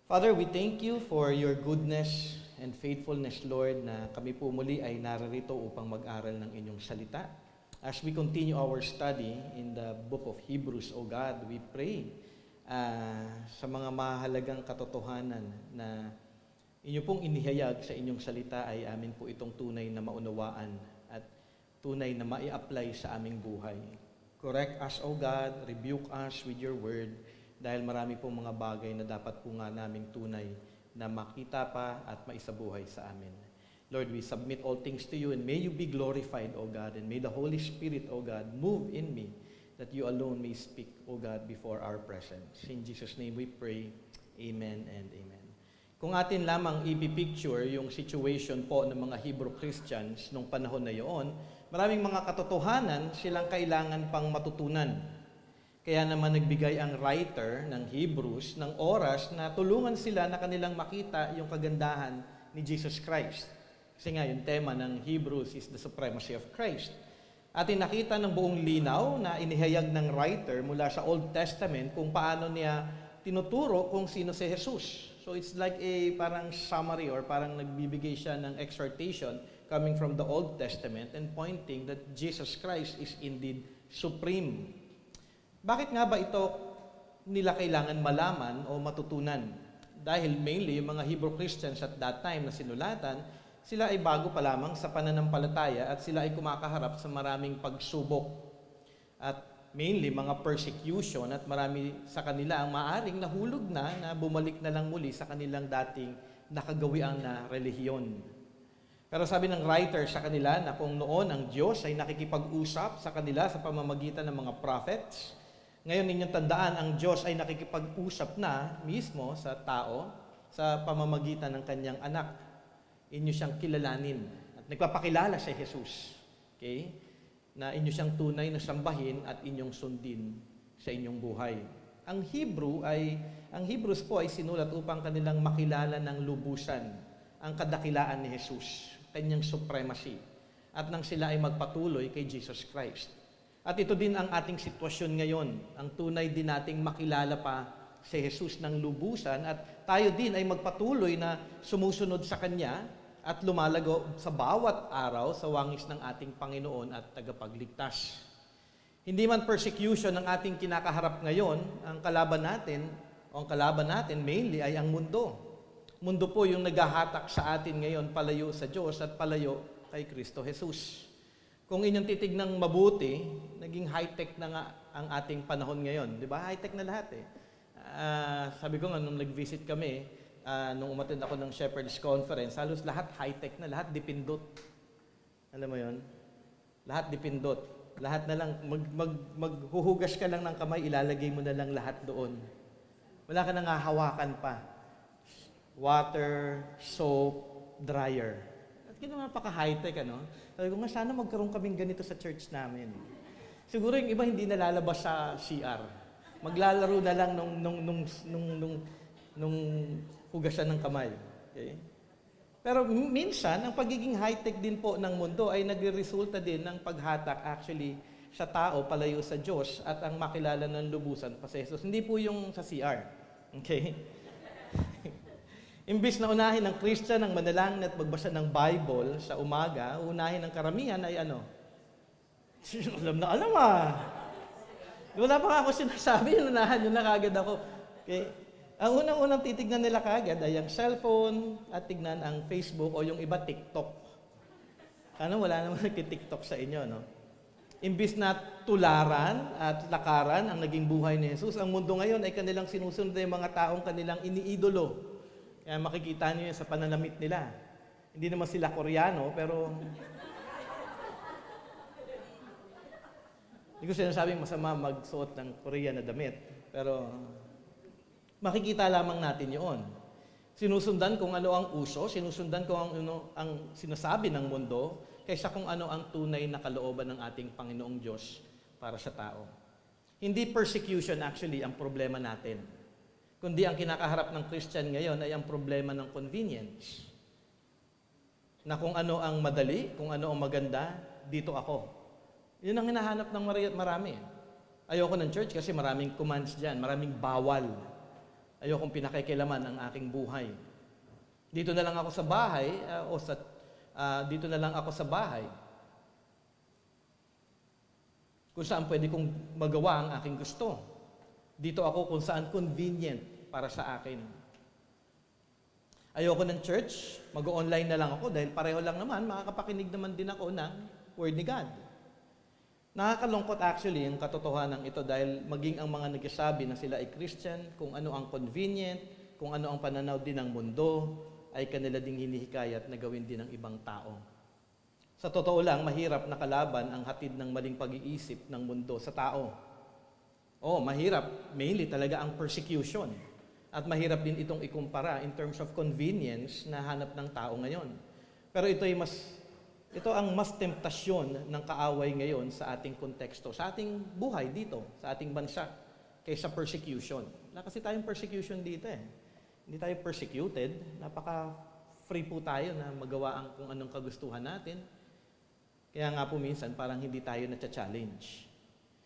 Father, we thank you for your goodness and faithfulness, Lord, na kami po muli ay nararito upang mag-aral ng inyong salita. As we continue our study in the book of Hebrews, O God, we pray sa mga mahalagang katotohanan na inyo pong inihayag sa inyong salita ay amin po itong tunay na maunawaan at tunay na mai-apply sa aming buhay. Correct us, O God, rebuke us with your word, dahil marami pong mga bagay na dapat po nga naming tunay na makita pa at maisabuhay sa amin. Lord, we submit all things to you, and may you be glorified, O God, and may the Holy Spirit, O God, move in me, that you alone may speak, O God, before our presence. In Jesus' name we pray, amen and amen. Kung atin lamang ipipicture yung situation po ng mga Hebrew Christians nung panahon na iyon, maraming mga katotohanan silang kailangan pang matutunan. Kaya naman nagbigay ang writer ng Hebrews ng oras na tulungan sila na kanilang makita yung kagandahan ni Jesus Christ. Kasi nga yung tema ng Hebrews is the supremacy of Christ. At nakita ng buong linaw na inihayag ng writer mula sa Old Testament kung paano niya tinuturo kung sino si Jesus. So it's like a parang summary or parang nagbibigay siya ng exhortation coming from the Old Testament and pointing that Jesus Christ is indeed supreme. Bakit nga ba ito nila kailangan malaman o matutunan? Dahil mainly yung mga Hebrew Christians at that time na sinulatan, sila ay bago pa lamang sa pananampalataya at sila ay kumakaharap sa maraming pagsubok. At mainly mga persecution at marami sa kanila ang maaring nahulog na bumalik na lang muli sa kanilang dating nakagawian na relihiyon. Pero sabi ng writer sa kanila na kung noon ang Diyos ay nakikipag-usap sa kanila sa pamamagitan ng mga prophets, ngayon ninyong tandaan, ang Diyos ay nakikipag-usap na mismo sa tao sa pamamagitan ng kanyang anak. Inyo siyang kilalanin at nagpapakilala sa Jesus. Okay? Na inyo siyang tunay na sambahin at inyong sundin sa inyong buhay. Ang Hebrews po ay sinulat upang kanilang makilala ng lubusan ang kadakilaan ni Jesus, kanyang supremacy, at nang sila ay magpatuloy kay Jesus Christ. At ito din ang ating sitwasyon ngayon. Ang tunay din nating makilala pa si Jesus ng lubusan at tayo din ay magpatuloy na sumusunod sa Kanya at lumalago sa bawat araw sa wangis ng ating Panginoon at tagapagligtas. Hindi man persecution ang ating kinakaharap ngayon, ang kalaban natin mainly ay ang mundo. Mundo po yung naghahatak sa atin ngayon palayo sa Diyos at palayo kay Kristo Jesus. Kung inyong titignang mabuti, naging high-tech na nga ang ating panahon ngayon. Di ba? High-tech na lahat eh. Sabi ko nga, nung nag-visit kami, nung umattend ako ng Shepherd's Conference, halos lahat high-tech na, lahat dipindot. Alam mo yon? Lahat dipindot. Lahat na lang, maghuhugas ka lang ng kamay, ilalagay mo na lang lahat doon. Wala ka nang hahawakan pa. Water, soap, dryer. At gano'n napaka-high-tech, ano? Sabi ko nga, sana magkaroon kaming ganito sa church namin. Siguro yung iba hindi nalalabas sa CR. Maglalaro na lang nung hugasan ng kamay. Okay? Pero minsan, ang pagiging high-tech din po ng mundo ay nagre-resulta din ng paghatak actually sa tao palayo sa Diyos at ang makilala ng lubusan pa sa Jesus. Hindi po yung sa CR. Okay? Imbis na unahin ng Christian ang manalangin at magbasa ng Bible sa umaga, unahin ng karamihan ay ano? Alam Wala pa ako sinasabi, unahan yun na kagad ako. Okay? Ang unang titignan nila kagad ay ang cellphone at tignan ang Facebook o yung iba TikTok. Ano, wala naman nagki-TikTok sa inyo, no? Imbis na tularan at lakaran ang naging buhay ni Jesus, ang mundo ngayon ay kanilang sinusunod yung mga taong kanilang iniidolo. Kaya makikita niyo yan sa pananamit nila. Hindi naman sila Koreano, pero hindi ko sinasabing masama magsuot ng Korean na damit. Pero makikita lamang natin yun. Sinusundan kung ano ang uso, sinusundan kung ano ang sinasabi ng mundo, kaysa kung ano ang tunay na kalooban ng ating Panginoong Diyos para sa tao. Hindi persecution actually ang problema natin. Kundi ang kinakaharap ng Christian ngayon ay ang problema ng convenience. Na kung ano ang madali, kung ano ang maganda, dito ako. Yun ang hinahanap ng marami. Ayoko ng church kasi maraming commands dyan, maraming bawal. Ayokong pinakikilaman ang aking buhay. Dito na lang ako sa bahay, dito na lang ako sa bahay. Kung saan pwede kong magawa ang aking gusto. Dito ako kung saan convenient para sa akin. Ayoko ng church, mag-online na lang ako dahil pareho lang naman, makakapakinig naman din ako ng Word ni God. Nakakalungkot actually ang katotohanan ito dahil maging ang mga nagsasabi na sila ay Christian, kung ano ang convenient, kung ano ang pananaw din ng mundo, ay kanila ding hinihikayat na gawin din ng ibang tao. Sa totoo lang, mahirap na kalaban ang hatid ng maling pag-iisip ng mundo sa tao. Mahirap. Mainly talaga ang persecution. At mahirap din itong ikumpara in terms of convenience na hanap ng tao ngayon. Pero ito ang mas temptasyon ng kaaway ngayon sa ating konteksto, sa ating buhay dito, sa ating bansa, kaysa persecution. Wala kasi tayong persecution dito eh. Hindi tayo persecuted. Napaka-free po tayo na magawa ang kung anong kagustuhan natin. Kaya nga po minsan parang hindi tayo na-challenge.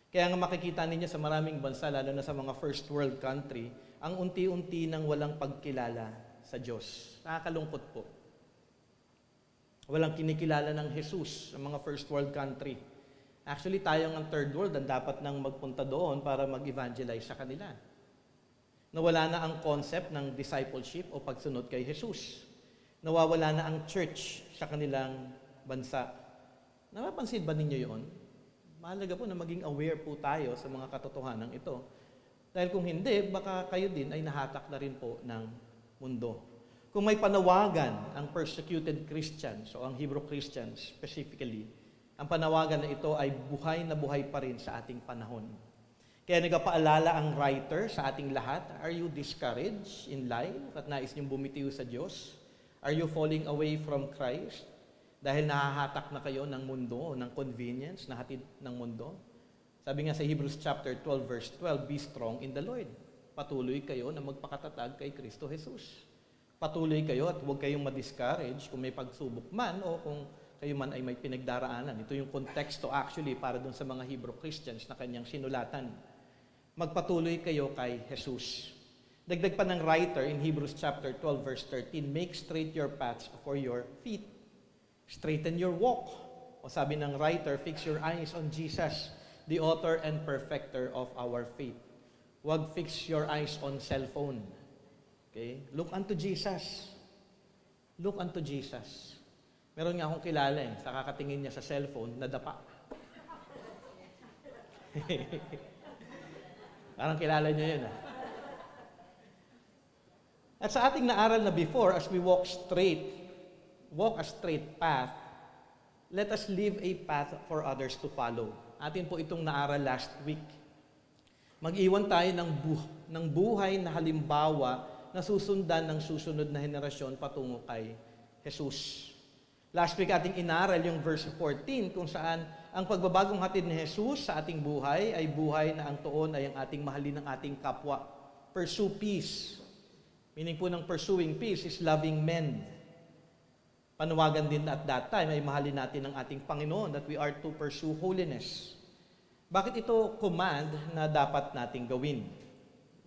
Kaya nga makikita ninyo sa maraming bansa, lalo na sa mga first world country, ang unti-unti nang walang pagkilala sa Diyos. Nakakalungkot po. Walang kinikilala ng Jesus sa mga first world country. Actually, tayo ang third world ang dapat nang magpunta doon para mag-evangelize sa kanila. Nawala na ang concept ng discipleship o pagsunod kay Jesus. Nawawala na ang church sa kanilang bansa. Napapansin ba ninyo yun? Mahalaga po na maging aware po tayo sa mga katotohanan ito. Dahil kung hindi, baka kayo din ay nahatak na rin po ng mundo. Kung may panawagan ang persecuted Christians o ang Hebrew Christians specifically, ang panawagan na ito ay buhay na buhay pa rin sa ating panahon. Kaya nagpaalala ang writer sa ating lahat, are you discouraged in life at nais niyong bumitiw sa Diyos? Are you falling away from Christ? Dahil nahahatak na kayo ng mundo, ng convenience na hatid ng mundo? Sabi nga sa Hebrews chapter 12 verse 12, be strong in the Lord. Patuloy kayo na magpakatatag kay Kristo Jesus. Patuloy kayo at huwag kayong ma-discourage kung may pagsubok man o kung kayo man ay may pinagdaraanan. Ito yung konteksto actually para dun sa mga Hebrew Christians na kanyang sinulatan. Magpatuloy kayo kay Jesus. Dagdag pa ng writer in Hebrews chapter 12 verse 13, make straight your paths for your feet. Straighten your walk. O sabi ng writer, fix your eyes on Jesus, the author and perfecter of our faith. Huwag fix your eyes on cellphone. Okay? Look unto Jesus. Look unto Jesus. Meron nga akong kilala sa kakatingin niya sa cellphone, nadapa. Parang kilala niyo yun. At sa ating naaral na before, as we walk a straight path, let us leave a path for others to follow. Atin po itong naaral last week. Mag-iwan tayo ng buhay na halimbawa na susundan ng susunod na henerasyon patungo kay Jesus. Last week ating inaral yung verse 14 kung saan ang pagbabagong hatid ni Jesus sa ating buhay ay buhay na ang tuon ay ang ating mahalin ng ating kapwa. Pursue peace. Meaning po ng pursuing peace is loving men. Panawagan din at that time ay mahalin natin ang ating Panginoon that we are to pursue holiness. Bakit ito command na dapat nating gawin?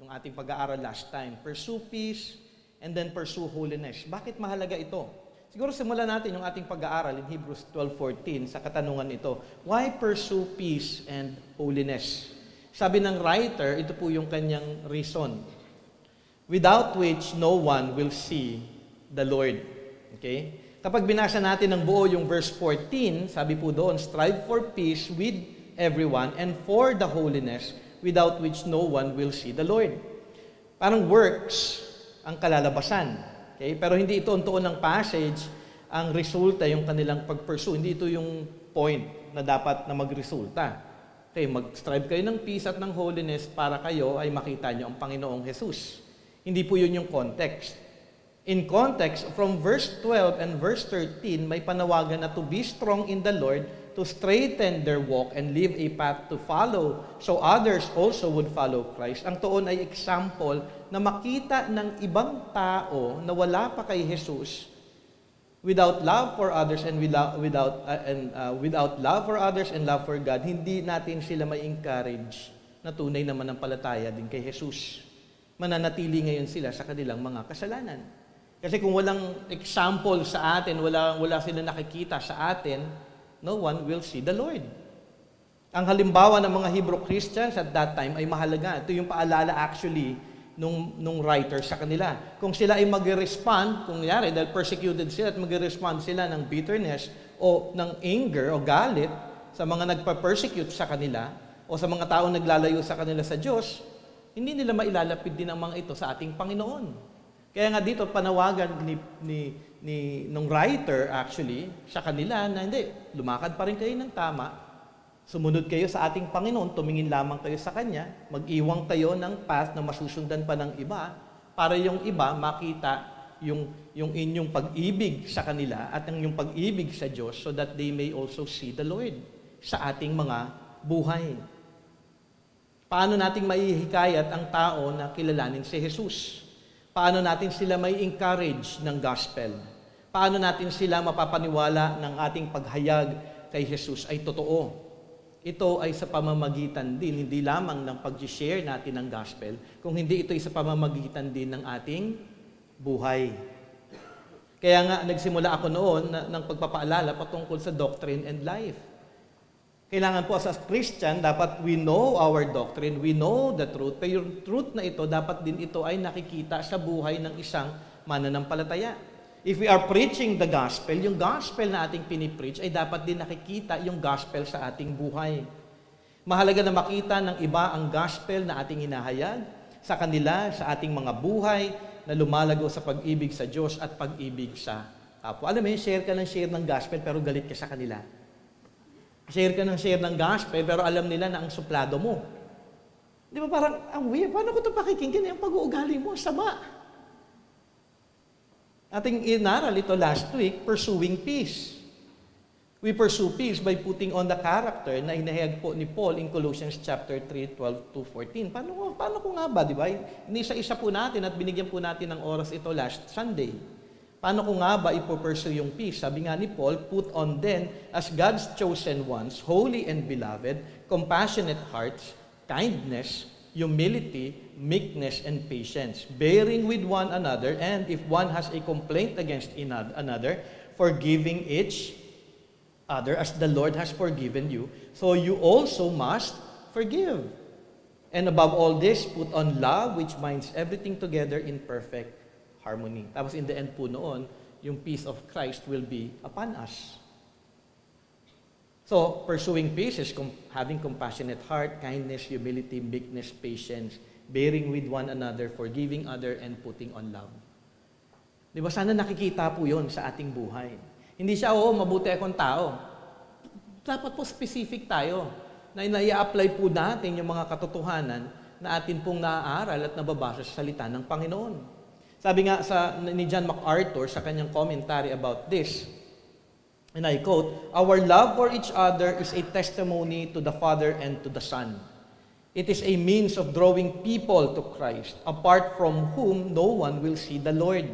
Yung ating pag-aaral last time. Pursue peace and then pursue holiness. Bakit mahalaga ito? Siguro simulan natin yung ating pag-aaral in Hebrews 12:14 sa katanungan ito. Why pursue peace and holiness? Sabi ng writer, ito po yung kanyang reason. Without which no one will see the Lord. Okay? Kapag binasa natin ng buo yung verse 14, sabi po doon, strive for peace with everyone and for the holiness without which no one will see the Lord. Parang works ang kalalabasan. Okay? Pero hindi ito ang tuon ng passage, ang resulta yung kanilang pag-pursue. Hindi ito yung point na dapat na magresulta. Okay, mag-strive kayo ng peace at ng holiness para kayo ay makita nyo ang Panginoong Jesus. Hindi po yun yung context. In context, from verse 12 and verse 13, may panawagan na to be strong in the Lord, to straighten their walk and leave a path to follow, so others also would follow Christ. Ang tuon ay example na makita ng ibang tao na wala pa kay Jesus, without love for others and without love for others and love for God, hindi natin sila may encourage na tunay na manampalataya din kay Jesus. mananatili ngayon sila sa kanilang mga kasalanan. Kasi kung walang example sa atin, wala sila nakikita sa atin, no one will see the Lord. Ang halimbawa ng mga Hebrew Christians at that time ay mahalaga. Ito yung paalala actually nung writer sa kanila. Kung sila ay mag-respond, kung nangyari, dahil persecuted sila at mag-respond sila ng bitterness o ng anger o galit sa mga nagpa-persecute sa kanila o sa mga taong naglalayo sa kanila sa Diyos, hindi nila mailalapid din ang mga ito sa ating Panginoon. Kaya nga dito, panawagan nung writer actually sa kanila na hindi, lumakad pa rin kayo ng tama, sumunod kayo sa ating Panginoon, tumingin lamang kayo sa Kanya, mag-iwang kayo ng path na masusundan pa ng iba, para yung iba makita yung inyong pag-ibig sa kanila at ang yung pag-ibig sa Diyos so that they may also see the Lord sa ating mga buhay. Paano nating maihikayat ang tao na kilalanin si Jesus? Paano natin sila may encourage ng gospel? Paano natin sila mapapaniwala ng ating paghayag kay Jesus ay totoo? Ito ay sa pamamagitan din, hindi lamang ng pag-share natin ng gospel, kung hindi ito ay sa pamamagitan din ng ating buhay. Kaya nga, nagsimula ako noon ng pagpapaalala patungkol sa doctrine and life. Kailangan po as Christian, dapat we know our doctrine, we know the truth, pero yung truth na ito, dapat din ito ay nakikita sa buhay ng isang mananampalataya. If we are preaching the gospel, yung gospel na ating pinipreach ay dapat din nakikita yung gospel sa ating buhay. Mahalaga na makita ng iba ang gospel na ating hinahayag sa kanila, sa ating mga buhay na lumalago sa pag-ibig sa Diyos at pag-ibig sa kapwa. Alam mo yun, share ka ng share ng gospel pero galit ka sa kanila. Share ka ng share ng gospel, pero alam nila na ang suplado mo. Di ba parang, ang weird, paano ko ito pakikinggan? Yung pag-uugali mo, sama. Ating inaral ito last week, pursuing peace. We pursue peace by putting on the character na inahayag po ni Paul in Colossians chapter 3, 12-14. Paano ko nga ba, di ba? Inisa-isa po natin at binigyan po natin ng oras ito last Sunday. Paano ko nga ba ipupursue yung peace? Sabi nga ni Paul, put on then as God's chosen ones, holy and beloved, compassionate hearts, kindness, humility, meekness, and patience, bearing with one another, and if one has a complaint against another, forgiving each other as the Lord has forgiven you, so you also must forgive. And above all this, put on love, which binds everything together in perfect harmony. Tapos in the end po noon, yung peace of Christ will be upon us. So, pursuing peace is having compassionate heart, kindness, humility, meekness, patience, bearing with one another, forgiving other, and putting on love. Di ba? Sana nakikita po yon sa ating buhay. Hindi siya, mabuti akong tao. Dapat po specific tayo na i-apply po natin yung mga katotohanan na atin pong naaaral at nababasa sa salita ng Panginoon. Sabi nga ni John MacArthur sa kanyang commentary about this, and I quote, "Our love for each other is a testimony to the Father and to the Son. It is a means of drawing people to Christ, apart from whom no one will see the Lord.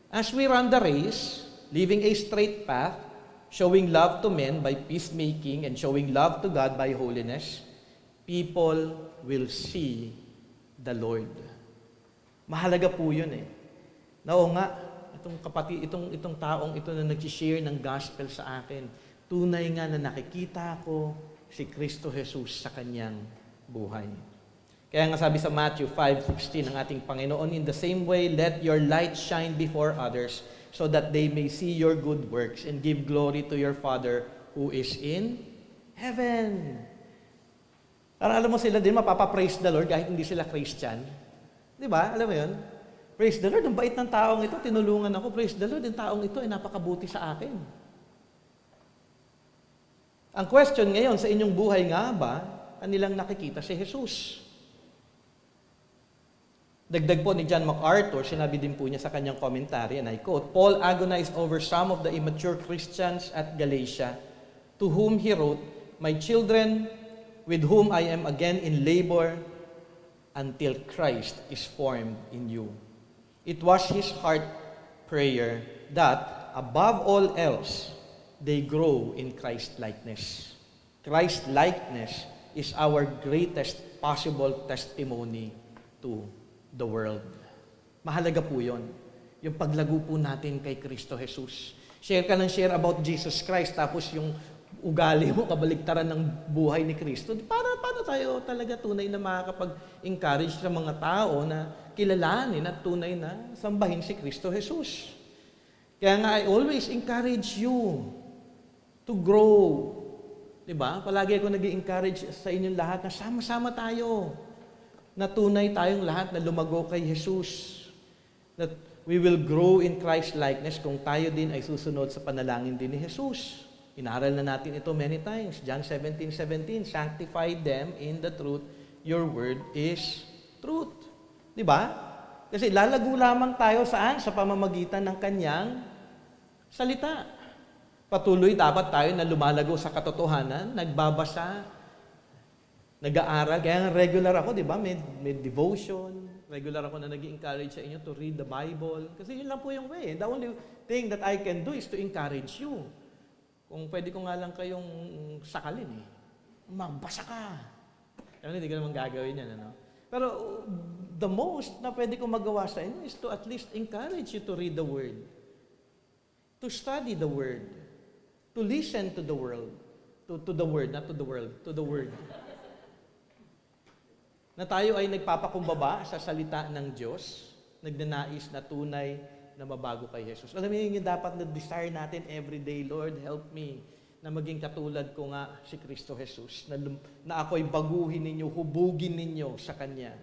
As we run the race, living a straight path, showing love to men by peacemaking and showing love to God by holiness, people will see the Lord." Mahalaga po yun eh. Oo nga, itong taong ito na nag-share ng gospel sa akin, tunay nga na nakikita ko si Kristo Jesus sa kanyang buhay. Kaya nga sabi sa Matthew 5:16 ng ating Panginoon, "In the same way, let your light shine before others, so that they may see your good works and give glory to your Father who is in heaven." Parang alam mo sila din, mapapapraise the Lord kahit hindi sila Christian. Di ba? Alam mo yun? Praise the Lord, ang bait ng taong ito, tinulungan ako. Praise the Lord, ang taong ito ay napakabuti sa akin. Ang question ngayon, sa inyong buhay nga ba, kanilang nakikita si Jesus? Dagdag po ni John MacArthur, sinabi din po niya sa kanyang commentary, and I quote, "Paul agonized over some of the immature Christians at Galatia, to whom he wrote, 'My children, with whom I am again in labor, until Christ is formed in you.' It was his heart prayer that, above all else, they grow in Christ-likeness. Christ-likeness is our greatest possible testimony to the world. Mahalaga po yun. Yung paglago po natin kay Kristo Jesus. Share ka ng share about Jesus Christ, tapos yung ugali mo, kabaligtaran ng buhay ni Kristo. Paano tayo talaga tunay na makakapag-encourage sa mga tao na kilalanin at tunay na sambahin si Kristo Jesus? Kaya nga, I always encourage you to grow. Diba? Palagi ako nag-encourage sa inyong lahat na sama-sama tayo. Na tunay tayong lahat na lumago kay Jesus. That we will grow in Christ-likeness kung tayo din ay susunod sa panalangin din ni Jesus. Inaral na natin ito many times. John 17:17, sanctify them in the truth. Your word is truth. Diba? Kasi lalago lamang tayo saan? Sa pamamagitan ng kanyang salita. Patuloy dapat tayo na lumalago sa katotohanan, nagbabasa, nag-aaral. Kaya regular ako, di ba? May devotion. Regular ako na nag-encourage sa inyo to read the Bible. Kasi yun lang po yung way. The only thing that I can do is to encourage you. Kung pwede ko nga lang kayong sakalin magbasa ka. Ano, hindi ko naman gagawin yan, ano? Pero the most na pwede ko magawa sa inyo is to at least encourage you to read the Word. To study the Word. To listen to the world. To the Word, not to the world. To the Word. Na tayo ay nagpapakumbaba sa salita ng Diyos, nagnanais na tunay na mabago kay Jesus. Alam niyo, yung dapat na desire natin every day, Lord, help me na maging katulad ko nga si Kristo Jesus, na ako'y baguhin ninyo, hubugin ninyo sa Kanya.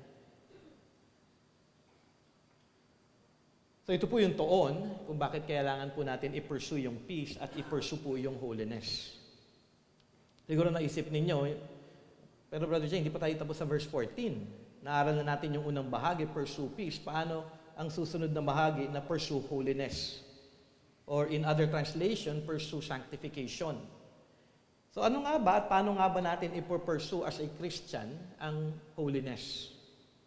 So ito po yung toon kung bakit kailangan po natin i-pursue yung peace at i-pursue po yung holiness. Siguro naisip ninyo, pero Brother Jay, hindi pa tayo tapos sa verse 14. Naaral na natin yung unang bahagi, pursue peace. Paano ang susunod na bahagi na pursue holiness? Or in other translation, pursue sanctification. So ano nga ba at paano nga ba natin i-pursue as a Christian ang holiness?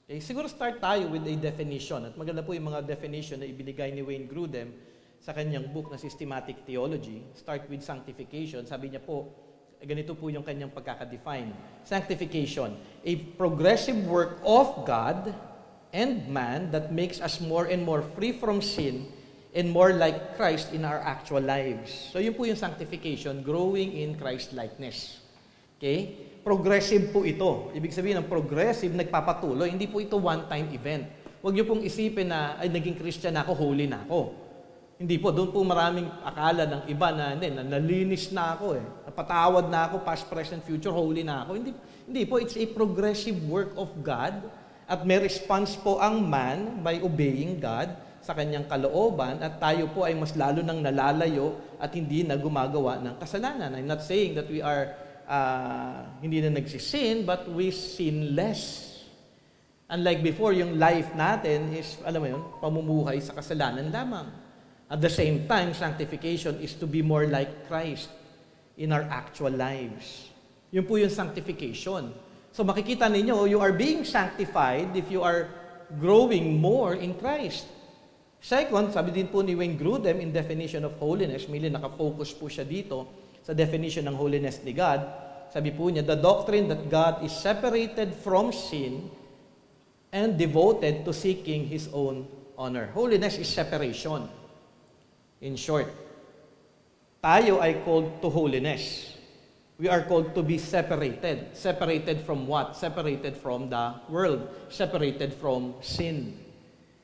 Okay, siguro start tayo with a definition. At maganda po yung mga definition na ibinigay ni Wayne Grudem sa kanyang book na Systematic Theology. Start with sanctification. Sabi niya po, ganito po yung kanyang pagkakadefine. Sanctification, a progressive work of God and man that makes us more and more free from sin and more like Christ in our actual lives. So yun po yung sanctification, growing in Christ-likeness. Okay? Progressive po ito. Ibig sabihin ng progressive, nagpapatuloy. Hindi po ito one-time event. Huwag niyo pong isipin na, ay, naging Christian na ako, holy na ako. Hindi po, doon po maraming akala ng iba na nalinis na ako napatawad na ako, past, present, future, holy na ako. Hindi po, it's a progressive work of God at may response po ang man by obeying God sa kanyang kalooban at tayo po ay mas lalo nang nalalayo at hindi na gumagawa ng kasalanan. I'm not saying that we are hindi na nagsisin, but we sin less. Unlike before, yung life natin is, alam mo yun, pamumuhay sa kasalanan lamang. At the same time, sanctification is to be more like Christ in our actual lives. Yun po yung sanctification. So makikita ninyo, you are being sanctified if you are growing more in Christ. Second, sabi din po ni Wayne Grudem in definition of holiness, mainly nakafocus po siya dito sa definition ng holiness ni God. Sabi po niya, the doctrine that God is separated from sin and devoted to seeking His own honor. Holiness is separation. In short, tayo ay called to holiness. We are called to be separated. Separated from what? Separated from the world. Separated from sin.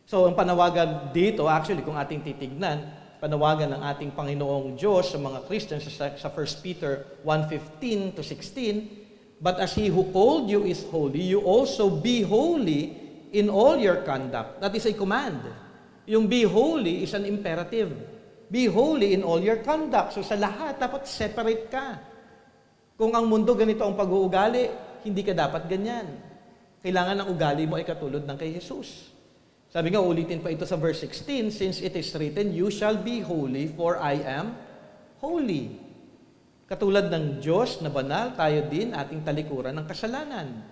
So, ang panawagan dito, actually, kung ating titignan, panawagan ng ating Panginoong Diyos sa mga Christians sa 1 Peter 1:15 to 16, but as He who called you is holy, you also be holy in all your conduct. That is a command. Yung be holy is an imperative. Be holy in all your conduct. So sa lahat, dapat separate ka. Kung ang mundo ganito ang pag-uugali, hindi ka dapat ganyan. Kailangan ang ugali mo ay katulad ng kay Jesus. Sabi nga, ulitin pa ito sa verse 16, since it is written, you shall be holy, for I am holy. Katulad ng Diyos na banal, tayo din ating talikuran ng kasalanan.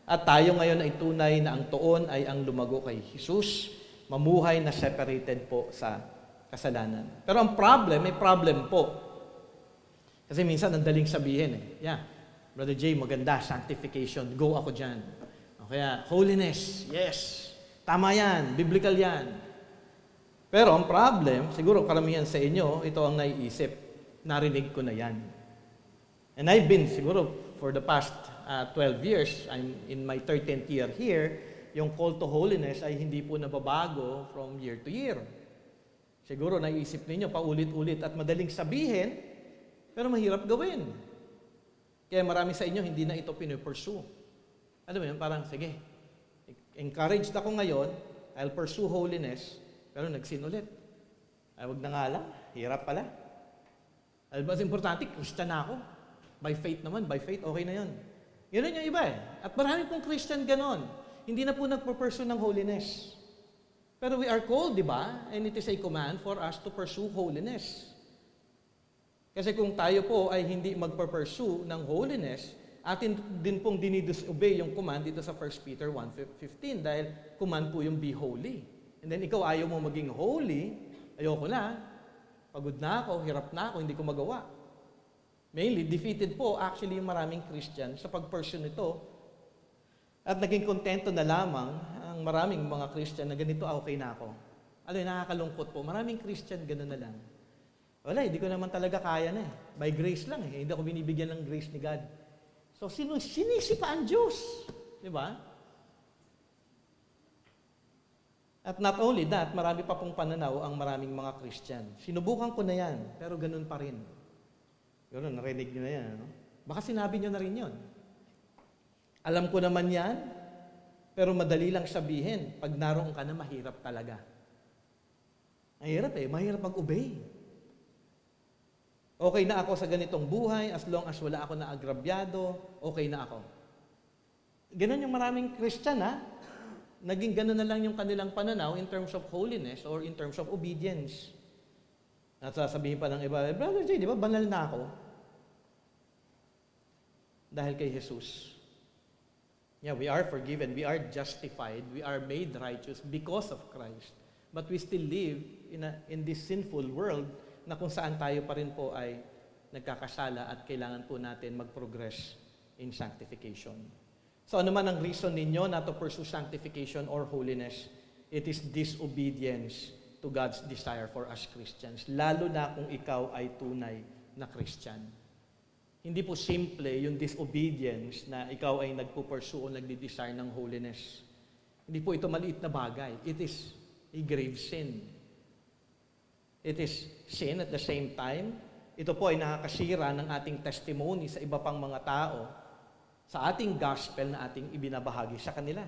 At tayo ngayon ay tunay na ang tuon ay ang lumago kay Jesus, mamuhay na separated po sa kasalanan. Pero ang problem, may problem po. Kasi minsan, ang daling sabihin Brother Jay, maganda, sanctification, go ako dyan. O kaya, holiness, yes. Tama yan, biblical yan. Pero ang problem, siguro karamihan sa inyo, ito ang naiisip. Narinig ko na yan. And I've been, siguro, for the past 12 years, I'm in my 13th year here, yung call to holiness ay hindi po nababago from year to year. Siguro naiisip ninyo, paulit-ulit at madaling sabihin, pero mahirap gawin. Kaya marami sa inyo, hindi na ito pinupursue. Ano mo yun? Parang, sige, encouraged ako ngayon, I'll pursue holiness, pero nagsin ulit. Ay, wag na nga lang, hirap pala. Ay, mas importante, Christian na ako. By faith naman, by faith, okay na yun. Yun yung iba eh. At marami pong Christian ganon. Hindi na po nagpo-pursue ng holiness. Pero we are called, di ba? And it is a command for us to pursue holiness. Kasi kung tayo po ay hindi magpo-pursue ng holiness, atin din pong dinidisobey yung command dito sa 1 Peter 1:15 dahil command po yung be holy. And then ikaw ayaw mo maging holy, ayoko na, pagod na ako, hirap na ako, hindi ko magawa. Mainly, defeated po actually yung maraming Christian sa pag-pursue nito at naging kontento na lamang ang maraming mga Christian na ganito, okay na ako. Ano yung nakakalungkot po, maraming Christian gano'n na lang. Wala, hindi ko naman talaga kaya na eh. By grace lang eh, hindi ako binibigyan ng grace ni God. So, sinisi pa ang Diyos. Di ba? At not only that, marami pa pong pananaw ang maraming mga Christian. Sinubukan ko na yan, pero ganun pa rin. Ganun, narinig nyo na yan. No? Baka sinabi nyo na rin yun. Alam ko naman yan, pero madali lang sabihin, pag naroon ka na, mahirap talaga. Mahirap eh, mahirap mag-obey. Okay na ako sa ganitong buhay, as long as wala ako na agrabyado, okay na ako. Ganun yung maraming Christian, ha? Naging ganun na lang yung kanilang pananaw in terms of holiness or in terms of obedience. At sasabihin pa ng iba, Brother Jay, di ba banal na ako? Dahil kay Jesus. Yeah, we are forgiven, we are justified, we are made righteous because of Christ. But we still live in this sinful world na kung saan tayo pa rin po ay nagkakasala at kailangan po natin mag-progress in sanctification. So ano man ang reason ninyo not to pursue sanctification or holiness, it is disobedience to God's desire for us Christians, lalo na kung ikaw ay tunay na Christian. Hindi po simple yung disobedience na ikaw ay nagpo-pursue o nagdi-desire ng holiness. Hindi po ito maliit na bagay. It is a grave sin. It is sin at the same time. Ito po ay nakakasira ng ating testimony sa iba pang mga tao sa ating gospel na ating ibinabahagi sa kanila.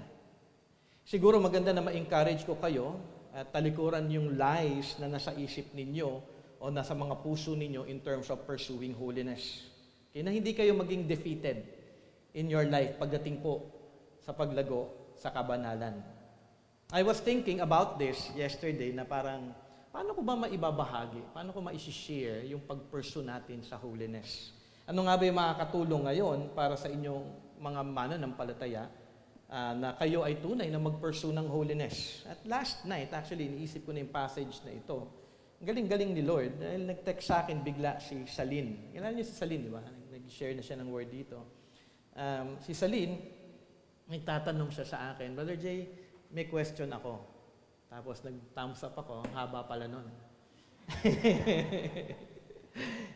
Siguro maganda na ma-encourage ko kayo at talikuran yung lies na nasa isip ninyo o nasa mga puso ninyo in terms of pursuing holiness. Kaya na hindi kayo maging defeated in your life pagdating po sa paglago sa kabanalan. I was thinking about this yesterday na parang paano ko ba maibabahagi? Paano ko ma-share yung pag-pursue natin sa holiness? Ano nga ba yung makakatulong ngayon para sa inyong mga mananampalataya na kayo ay tunay na mag-pursue ng holiness? At last night, actually, iniisip ko na yung passage na ito. Ang galing-galing ni Lord dahil nag-text sa akin bigla si Salin. Kilala niyo si Salin, di ba? Nag-share na siya ng word dito. Si Salin, nagtatanong siya sa akin, Brother Jay, may question ako. Tapos nag-thumbs up ako, ang haba pala nun.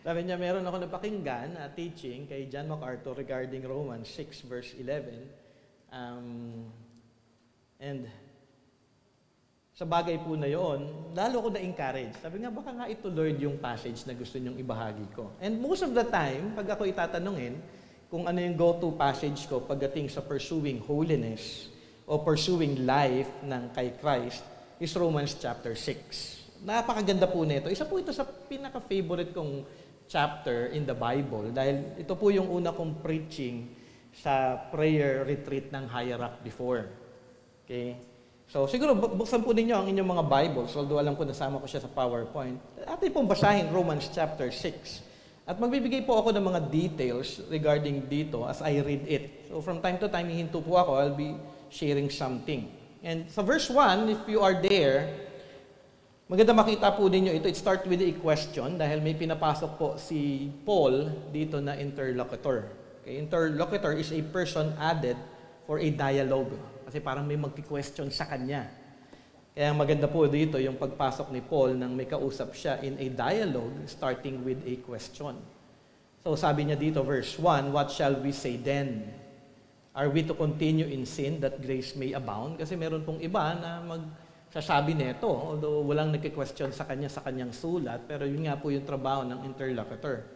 Sabi niya, meron ako napakinggan teaching kay John MacArthur regarding Romans 6 verse 11. And sa bagay po na yon, lalo ko na-encourage. Sabi nga, baka nga ito Lord yung passage na gusto niyong ibahagi ko. And most of the time, pag ako itatanungin kung ano yung go-to passage ko pagdating sa pursuing holiness o pursuing life ng kay Christ, is Romans chapter 6. Napakaganda po nito. Isa po ito sa pinaka-favorite kong chapter in the Bible dahil ito po yung una kong preaching sa prayer retreat ng Higher Rock before. Okay? So, siguro buksan po ninyo ang inyong mga Bibles, although alam ko nasama ko siya sa PowerPoint. Atin pong basahin Romans chapter 6. At magbibigay po ako ng mga details regarding dito as I read it. So, from time to time, hihinto po ako, I'll be sharing something. And sa verse 1, if you are there, maganda makita po ninyo ito. It starts with a question dahil may pinapasok po si Paul dito na interlocutor. Okay, interlocutor is a person added for a dialogue. Kasi parang may magki-question sa kanya. Kaya maganda po dito yung pagpasok ni Paul nang may kausap siya in a dialogue starting with a question. So sabi niya dito, verse 1, what shall we say then? Are we to continue in sin that grace may abound? Kasi meron pong iba na magsasabi nito, although walang nagki-question sa kanyang sulat, pero yun nga po yung trabaho ng interlocutor.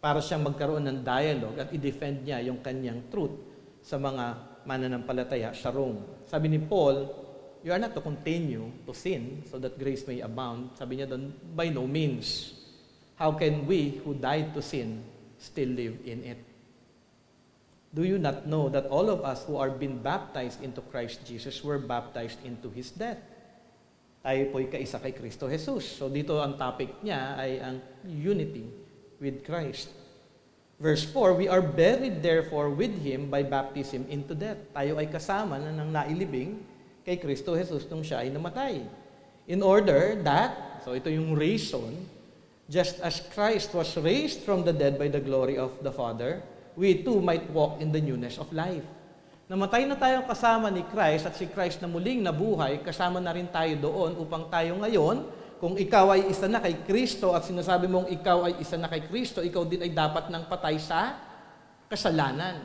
Para siyang magkaroon ng dialogue at i-defend niya yung kanyang truth sa mga mananampalataya sa Rome. Sabi ni Paul, you are not to continue to sin so that grace may abound. Sabi niya doon, by no means. How can we who died to sin still live in it? Do you not know that all of us who are been baptized into Christ Jesus were baptized into His death? Tayo po'y kaisa kay Kristo Jesus. So dito ang topic niya ay ang unity with Christ. Verse 4, we are buried therefore with Him by baptism into death. Tayo ay kasama na nang nailibing kay Kristo Jesus nung siya ay namatay. In order that, so ito yung reason, just as Christ was raised from the dead by the glory of the Father, we too might walk in the newness of life. Namatay na tayong kasama ni Christ at si Christ na muling nabuhay, kasama na rin tayo doon upang tayo ngayon, kung ikaw ay isa na kay Kristo at sinasabi mong ikaw ay isa na kay Kristo, ikaw din ay dapat nang patay sa kasalanan.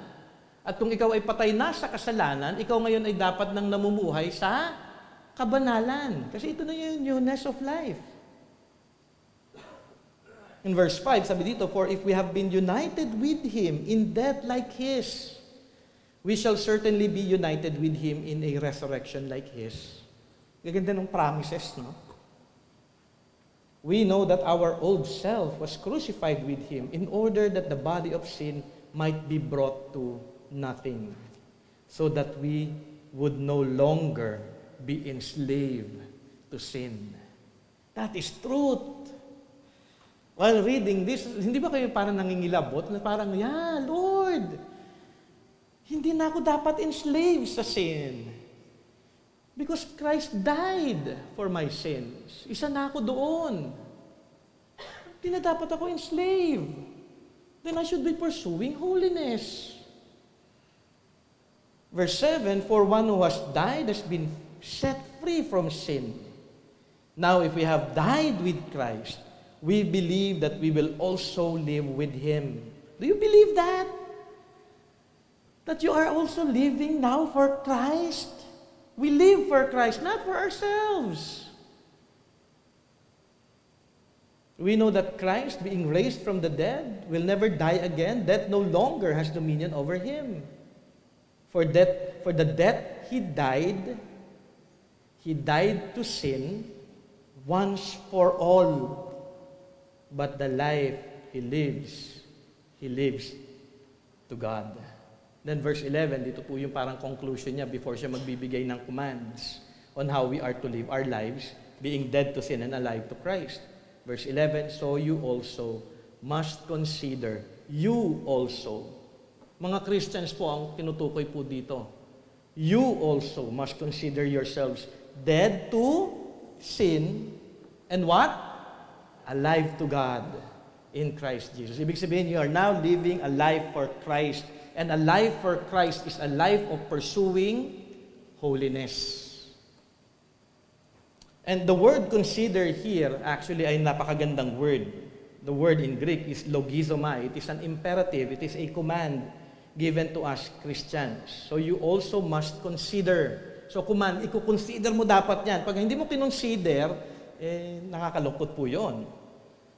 At kung ikaw ay patay na sa kasalanan, ikaw ngayon ay dapat nang namumuhay sa kabanalan. Kasi ito na yung newness of life. In verse 5, sabi dito, for if we have been united with Him in death like His, we shall certainly be united with Him in a resurrection like His. Gaganda ng promises, no? We know that our old self was crucified with Him in order that the body of sin might be brought to nothing, so that we would no longer be enslaved to sin. That is truth. While reading this, hindi ba kayo parang nangingilabot? Parang, yeah, Lord, hindi na ako dapat enslaved sa sin. Because Christ died for my sins. Isa na ako doon. Hindi na dapat ako enslaved. Then I should be pursuing holiness. Verse 7, for one who has died has been set free from sin. Now, if we have died with Christ, we believe that we will also live with Him. Do you believe that? That you are also living now for Christ? We live for Christ, not for ourselves. We know that Christ, being raised from the dead, will never die again. Death no longer has dominion over Him. For the death He died to sin once for all. But the life He lives to God. Then verse 11, dito po yung parang conclusion niya before siya magbibigay ng commands on how we are to live our lives, being dead to sin and alive to Christ. Verse 11, so you also must consider, you also. Mga Christians po ang tinutukoy po dito. You also must consider yourselves dead to sin and what? Alive to God in Christ Jesus. Ibig sabihin, you are now living a life for Christ. And a life for Christ is a life of pursuing holiness. And the word consider here actually ay napakagandang word. The word in Greek is logizomai. It is an imperative. It is a command given to us Christians. So you also must consider. So command, i-consider mo dapat yan. Pag hindi mo kinonsider, nakakalungkot po yun.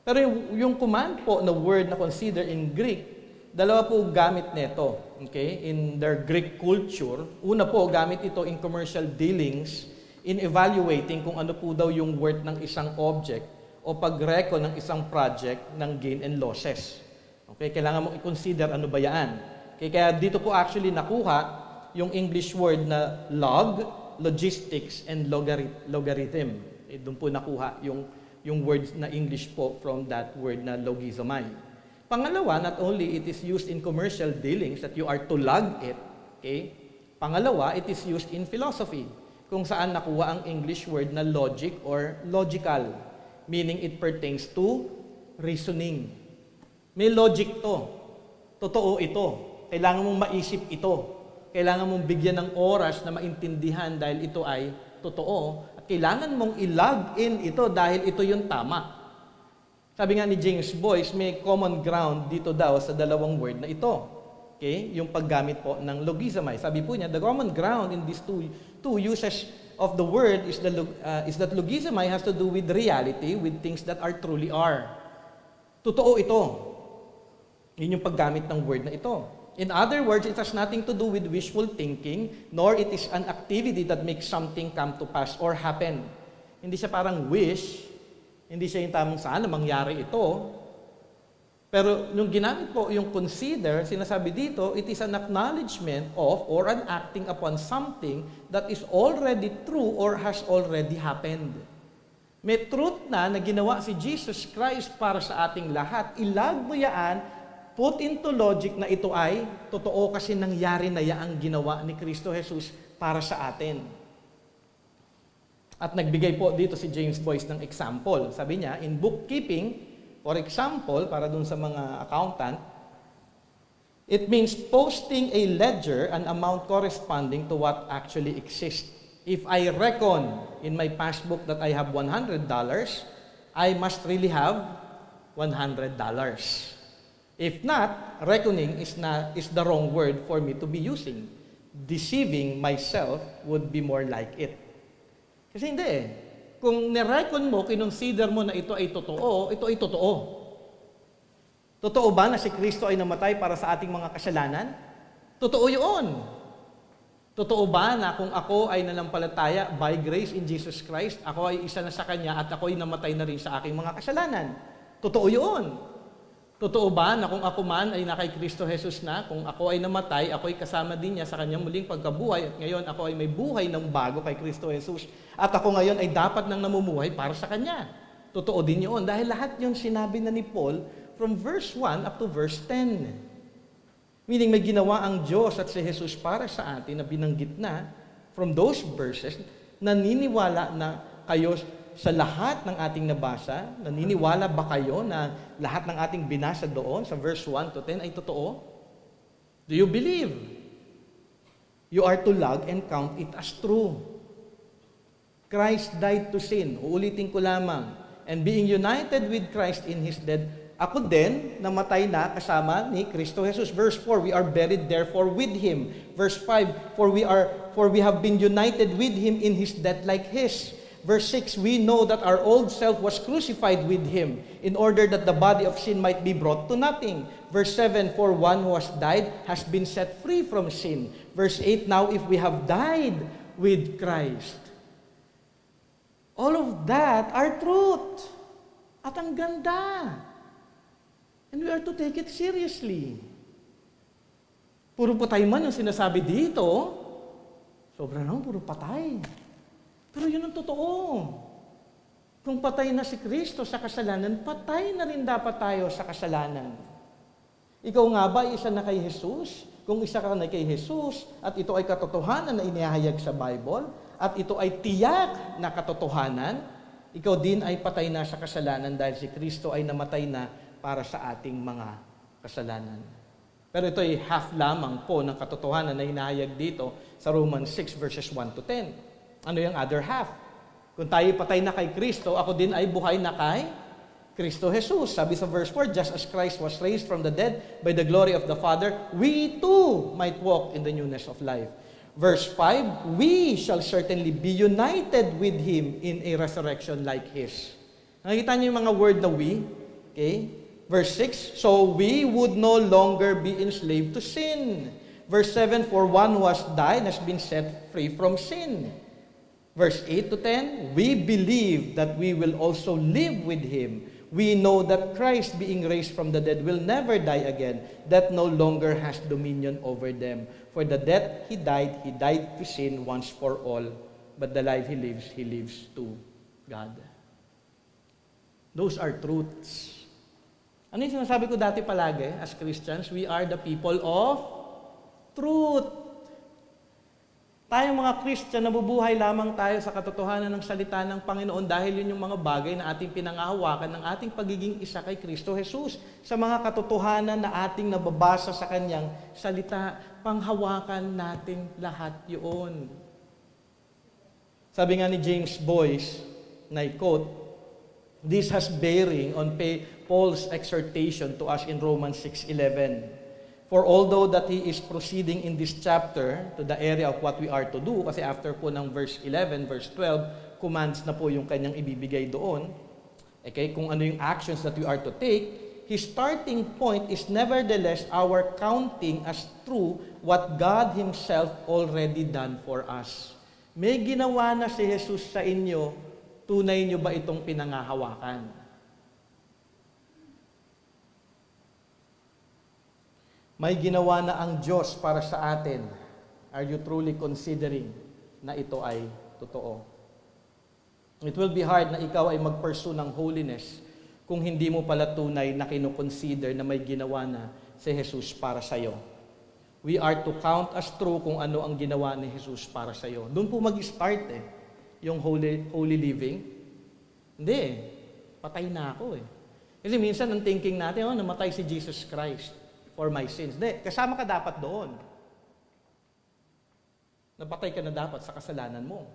Pero yung command po na word na consider in Greek, dalawa po gamit nito, okay? In their Greek culture, una po gamit ito in commercial dealings, in evaluating kung ano po daw yung worth ng isang object o pag-reco ng isang project ng gain and losses. Okay? Kailangan mong i-consider ano ba yan. Okay? Kaya dito po actually nakuha yung English word na log, logistics, and logarithm. Doon po nakuha yung words na English po from that word na logizomai. Pangalawa, not only it is used in commercial dealings that you are to log it, okay? Pangalawa, it is used in philosophy, kung saan nakuha ang English word na logic or logical, meaning it pertains to reasoning. May logic to. Totoo ito. Kailangan mong maisip ito. Kailangan mong bigyan ng oras na maintindihan dahil ito ay totoo. At kailangan mong i-log in ito dahil ito yung tama. Sabi nga ni James Boyce, may common ground dito daw sa dalawang word na ito. Okay? Yung paggamit po ng logizomai. Sabi po niya, the common ground in these two uses of the word is that logizomai has to do with reality, with things that are truly are. Totoo ito. Yun yung paggamit ng word na ito. In other words, it has nothing to do with wishful thinking, nor it is an activity that makes something come to pass or happen. Hindi siya parang wish, hindi siya yung tamang sana mangyari ito. Pero nung ginamit po yung consider, sinasabi dito, it is an acknowledgement of or an acting upon something that is already true or has already happened. May truth na ginawa si Jesus Christ para sa ating lahat. Ilag mo yan, put into logic na ito ay totoo kasi nangyari na yaang ginawa ni Kristo Jesus para sa atin. At nagbigay po dito si James Boyce ng example. Sabi niya, in bookkeeping, for example, para dun sa mga accountant, it means posting a ledger, an amount corresponding to what actually exists. If I reckon in my passbook that I have $100, I must really have $100. If not, reckoning is the wrong word for me to be using. Deceiving myself would be more like it. Kasi hindi eh. Kung nireckon mo, kinonsider mo na ito ay totoo, ito ay totoo. Totoo ba na si Kristo ay namatay para sa ating mga kasalanan? Totoo yun. Totoo ba na kung ako ay nanampalataya by grace in Jesus Christ, ako ay isa na sa Kanya at ako ay namatay na rin sa aking mga kasalanan? Totoo yun. Totoo ba na kung ako man ay nakay Kristo Jesus na, kung ako ay namatay, ako ay kasama din niya sa kanyang muling pagkabuhay at ngayon ako ay may buhay ng bago kay Kristo Jesus at ako ngayon ay dapat nang namumuhay para sa Kanya. Totoo din yun dahil lahat yun sinabi na ni Paul from verse 1 up to verse 10. Meaning may ginawa ang Diyos at si Jesus para sa atin na binanggit na from those verses, naniniwala na kayo sa lahat ng ating nabasa, naniniwala ba kayo na lahat ng ating binasa doon sa verse 1 to 10 ay totoo? Do you believe? You are to log and count it as true. Christ died to sin. Uulitin ko lamang. And being united with Christ in His death, ako din, namatay na kasama ni Kristo Jesus. Verse 4, we are buried therefore with Him. Verse 5, for we have been united with Him in His death like His. Verse 6, we know that our old self was crucified with Him in order that the body of sin might be brought to nothing. Verse 7, for one who has died has been set free from sin. Verse 8, now if we have died with Christ. All of that are truth. At ang ganda. And we are to take it seriously. Puro patay man yung sinasabi dito. Sobra naman, puro patay. Pero yun ang totoo. Kung patay na si Kristo sa kasalanan, patay na rin dapat tayo sa kasalanan. Ikaw nga ba isa na kay Jesus? Kung isa ka na kay Jesus, at ito ay katotohanan na inihahayag sa Bible, at ito ay tiyak na katotohanan, ikaw din ay patay na sa kasalanan dahil si Kristo ay namatay na para sa ating mga kasalanan. Pero ito ay half lamang po ng katotohanan na inihahayag dito sa Romans 6 verses 1 to 10. Ano yung other half? Kung tayo patay na kay Kristo, ako din ay buhay na kay Kristo Jesus. Sabi sa verse 4, just as Christ was raised from the dead by the glory of the Father, we too might walk in the newness of life. Verse 5, we shall certainly be united with Him in a resurrection like His. Nakikita niyo yung mga word na we? Okay? Verse 6, so we would no longer be enslaved to sin. Verse 7, for one who has died has been set free from sin. Verse 8 to 10, we believe that we will also live with Him. We know that Christ, being raised from the dead, will never die again. That no longer has dominion over them. For the death He died to sin once for all. But the life He lives to God. Those are truths. Ano yung sinasabi ko dati palagi as Christians? We are the people of truth. Tayong mga Christian, nabubuhay lamang tayo sa katotohanan ng salita ng Panginoon dahil yun yung mga bagay na ating pinangahawakan ng ating pagiging isa kay Kristo Jesus. Sa mga katotohanan na ating nababasa sa Kanyang salita, panghawakan natin lahat yun. Sabi nga ni James Boyce, na I-quote, "This has bearing on Paul's exhortation to us in Romans 6:11. For although that he is proceeding in this chapter to the area of what we are to do, kasi after po ng verse 11, verse 12, commands na po yung kanyang ibibigay doon, okay, kung ano yung actions that we are to take, his starting point is nevertheless our counting as true what God Himself already done for us. May ginawa na si Jesus sa inyo, tunay nyo ba itong pinangahawakan? May ginawa na ang Diyos para sa atin. Are you truly considering na ito ay totoo? It will be hard na ikaw ay mag-pursue ng holiness kung hindi mo pala tunay na kinoconsider na may ginawa na si Jesus para sa iyo. We are to count as true kung ano ang ginawa ni Jesus para sa iyo. Doon po mag-start yung holy living. Hindi patay na ako Kasi minsan ang thinking natin, namatay si Jesus Christ for my sins. Hindi, kasama ka dapat doon. Napatay ka na dapat sa kasalanan mo.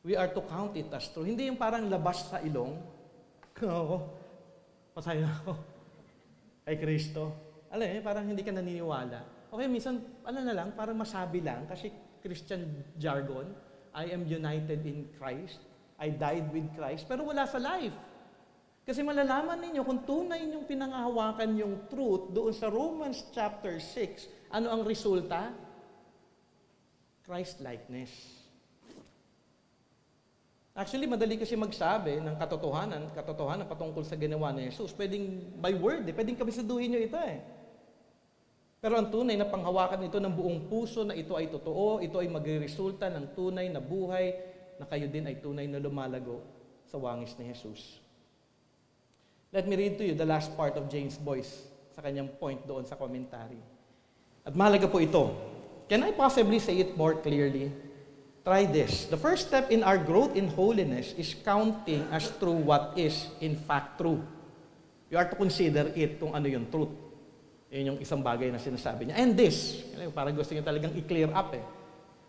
We are to count it as true. Hindi yung parang labas sa ilong, patay na ako kay Kristo. Parang hindi ka naniniwala. Okay, minsan, na lang, parang masabi lang, kasi Christian jargon, I am united in Christ, I died with Christ, pero wala sa life. Kasi malalaman ninyo kung tunay ninyong pinangahawakan yung truth doon sa Romans chapter 6, ano ang resulta? Christ-likeness. Actually, madali kasi magsabi ng katotohanan patungkol sa ginawa ni Jesus. Pwedeng by word, pwedeng kabisaduhin nyo ito Pero ang tunay na panghawakan nito ng buong puso na ito ay totoo, ito ay magre-resulta ng tunay na buhay na kayo din ay tunay na lumalago sa wangis ni Jesus. Let me read to you the last part of James Boyce sa kanyang point doon sa commentary. At mahalaga po ito. Can I possibly say it more clearly? Try this. The first step in our growth in holiness is counting as true what is in fact true. You are to consider it kung ano yung truth. Yun yung isang bagay na sinasabi niya. And this, parang gusto niya talagang i-clear up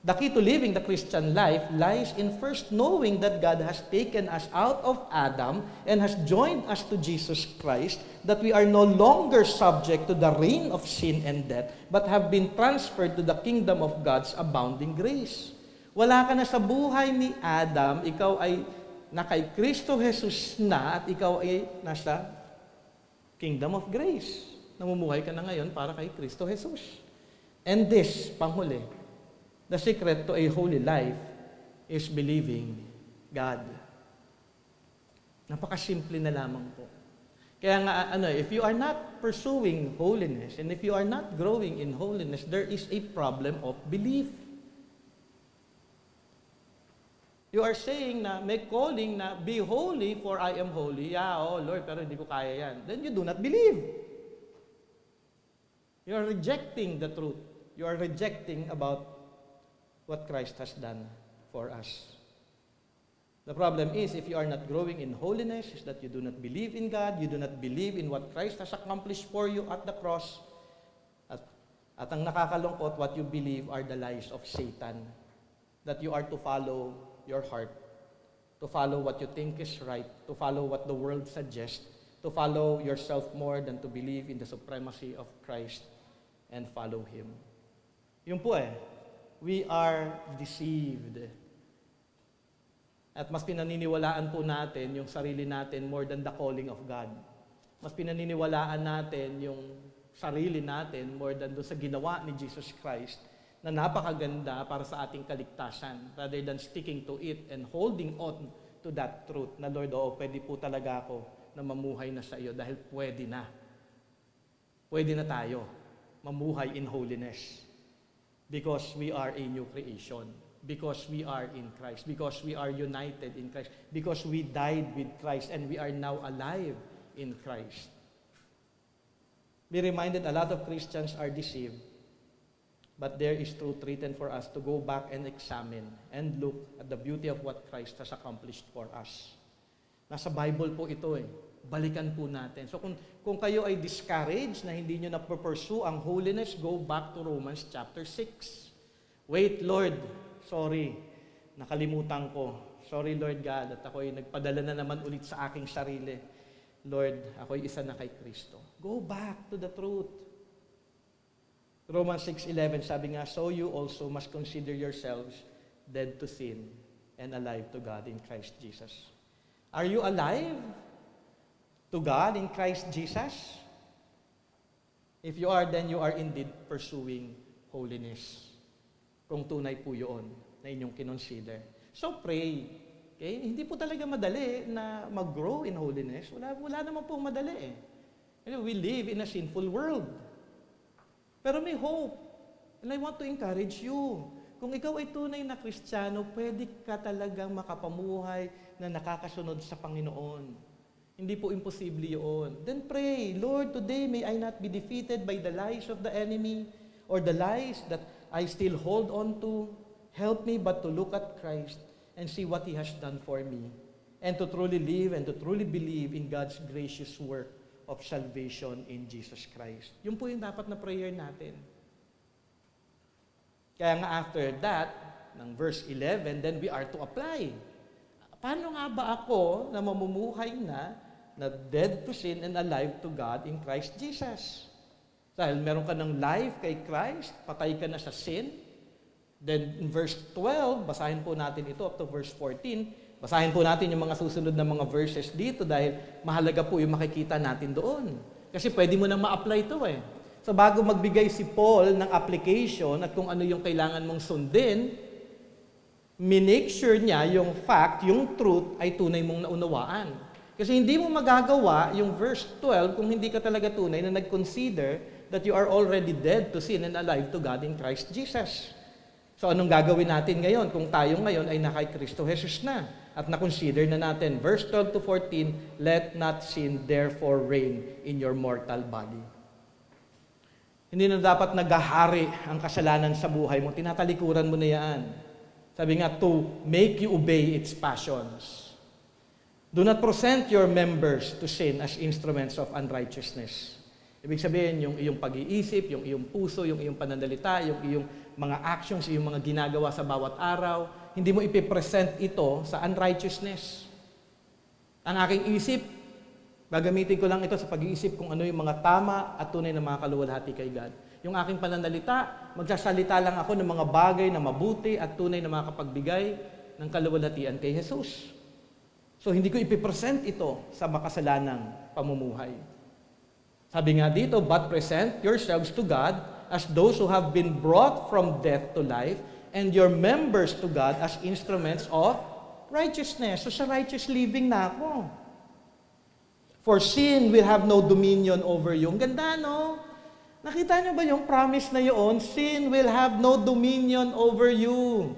The key to living the Christian life lies in first knowing that God has taken us out of Adam and has joined us to Jesus Christ, that we are no longer subject to the reign of sin and death, but have been transferred to the kingdom of God's abounding grace. Wala ka na sa buhay ni Adam, ikaw ay na kay Kristo Jesus na at ikaw ay nasa kingdom of grace. Namumuhay ka na ngayon para kay Kristo Jesus. And this, panghuli, the secret to a holy life is believing God. Napakasimple na lamang po. Kaya nga, if you are not pursuing holiness and if you are not growing in holiness, there is a problem of belief. You are saying na, may calling na, be holy for I am holy. Yeah, Lord, pero hindi ko kaya yan. Then you do not believe. You are rejecting the truth. You are rejecting about what Christ has done for us. The problem is, if you are not growing in holiness, is that you do not believe in God, you do not believe in what Christ has accomplished for you at the cross, at ang nakakalungkot, what you believe are the lies of Satan, that you are to follow your heart, to follow what you think is right, to follow what the world suggests, to follow yourself more than to believe in the supremacy of Christ and follow Him. Yun po we are deceived. At mas pinaniniwalaan po natin yung sarili natin more than the calling of God. Mas pinaniniwalaan natin yung sarili natin more than doon sa ginawa ni Jesus Christ na napakaganda para sa ating kaligtasan rather than sticking to it and holding on to that truth na Lord, pwede po talaga ako na mamuhay na sa iyo dahil pwede na. Pwede na tayo mamuhay in holiness. Because we are a new creation. Because we are in Christ. Because we are united in Christ. Because we died with Christ and we are now alive in Christ. Be reminded, a lot of Christians are deceived but there is truth written for us to go back and examine and look at the beauty of what Christ has accomplished for us. Nasa Bible po ito eh. Balikan po natin. So kung kayo ay discouraged na hindi nyo na-pursue ang holiness, go back to Romans chapter 6. Wait, Lord, sorry, nakalimutan ko. Sorry, Lord God, at ako'y nagpadala na naman ulit sa aking sarili. Lord, ako'y isa na kay Kristo. Go back to the truth. Romans 6:11, sabi nga, so you also must consider yourselves dead to sin and alive to God in Christ Jesus. Are you alive to God in Christ Jesus? If you are, then you are indeed pursuing holiness. Kung tunay po yun na inyong kinonsider. So pray. Okay? Hindi po talaga madali na mag-grow in holiness. Wala naman po madali eh. We live in a sinful world. Pero may hope. And I want to encourage you. Kung ikaw ay tunay na Kristiyano, pwede ka talagang makapamuhay na nakakasunod sa Panginoon. Hindi po imposible yun. Then pray, Lord, today may I not be defeated by the lies of the enemy or the lies that I still hold on to. Help me but to look at Christ and see what He has done for me. And to truly live and to truly believe in God's gracious work of salvation in Jesus Christ. Yun po yung dapat na prayer natin. Kaya nga after that, ng verse 11, then we are to apply. Paano nga ba ako na mamumuhay na dead to sin and alive to God in Christ Jesus? Dahil meron ka ng life kay Christ, patay ka na sa sin. Then in verse 12, basahin po natin ito up to verse 14. Basahin po natin yung mga susunod na mga verses dito dahil mahalaga po yung makikita natin doon. Kasi pwede mo nang ma-apply ito eh. So bago magbigay si Paul ng application at kung ano yung kailangan mong sundin, minake sure niya yung fact, yung truth ay tunay mong naunawaan. Kasi hindi mo magagawa yung verse 12 kung hindi ka talaga tunay na nag-consider that you are already dead to sin and alive to God in Christ Jesus. So anong gagawin natin ngayon kung tayo ngayon ay nakay Kristo Jesus na? At na-consider na natin, verse 12 to 14, let not sin therefore reign in your mortal body. Hindi na dapat nagahari ang kasalanan sa buhay mo. Tinatalikuran mo na yan. Sabi nga, to make you obey its passions. Do not present your members to sin as instruments of unrighteousness. Ibig sabihin, yung iyong pag-iisip, yung iyong puso, yung iyong pananalita, yung iyong mga actions, yung mga ginagawa sa bawat araw, hindi mo ipipresent ito sa unrighteousness. Ang aking isip, gagamitin ko lang ito sa pag-iisip kung ano yung mga tama at tunay na mga kaluwalhati kay God. Yung aking pananalita, magsasalita lang ako ng mga bagay na mabuti at tunay na makapagbigay ng kaluwalhatian kay Jesus. So hindi ko ipipresent ito sa makasalanang pamumuhay. Sabi nga dito, but present yourselves to God as those who have been brought from death to life, and your members to God as instruments of righteousness. So sa righteous living na ako. For sin will have no dominion over you. Ang ganda, no? Nakita niyo ba yung promise na yun? Sin will have no dominion over you.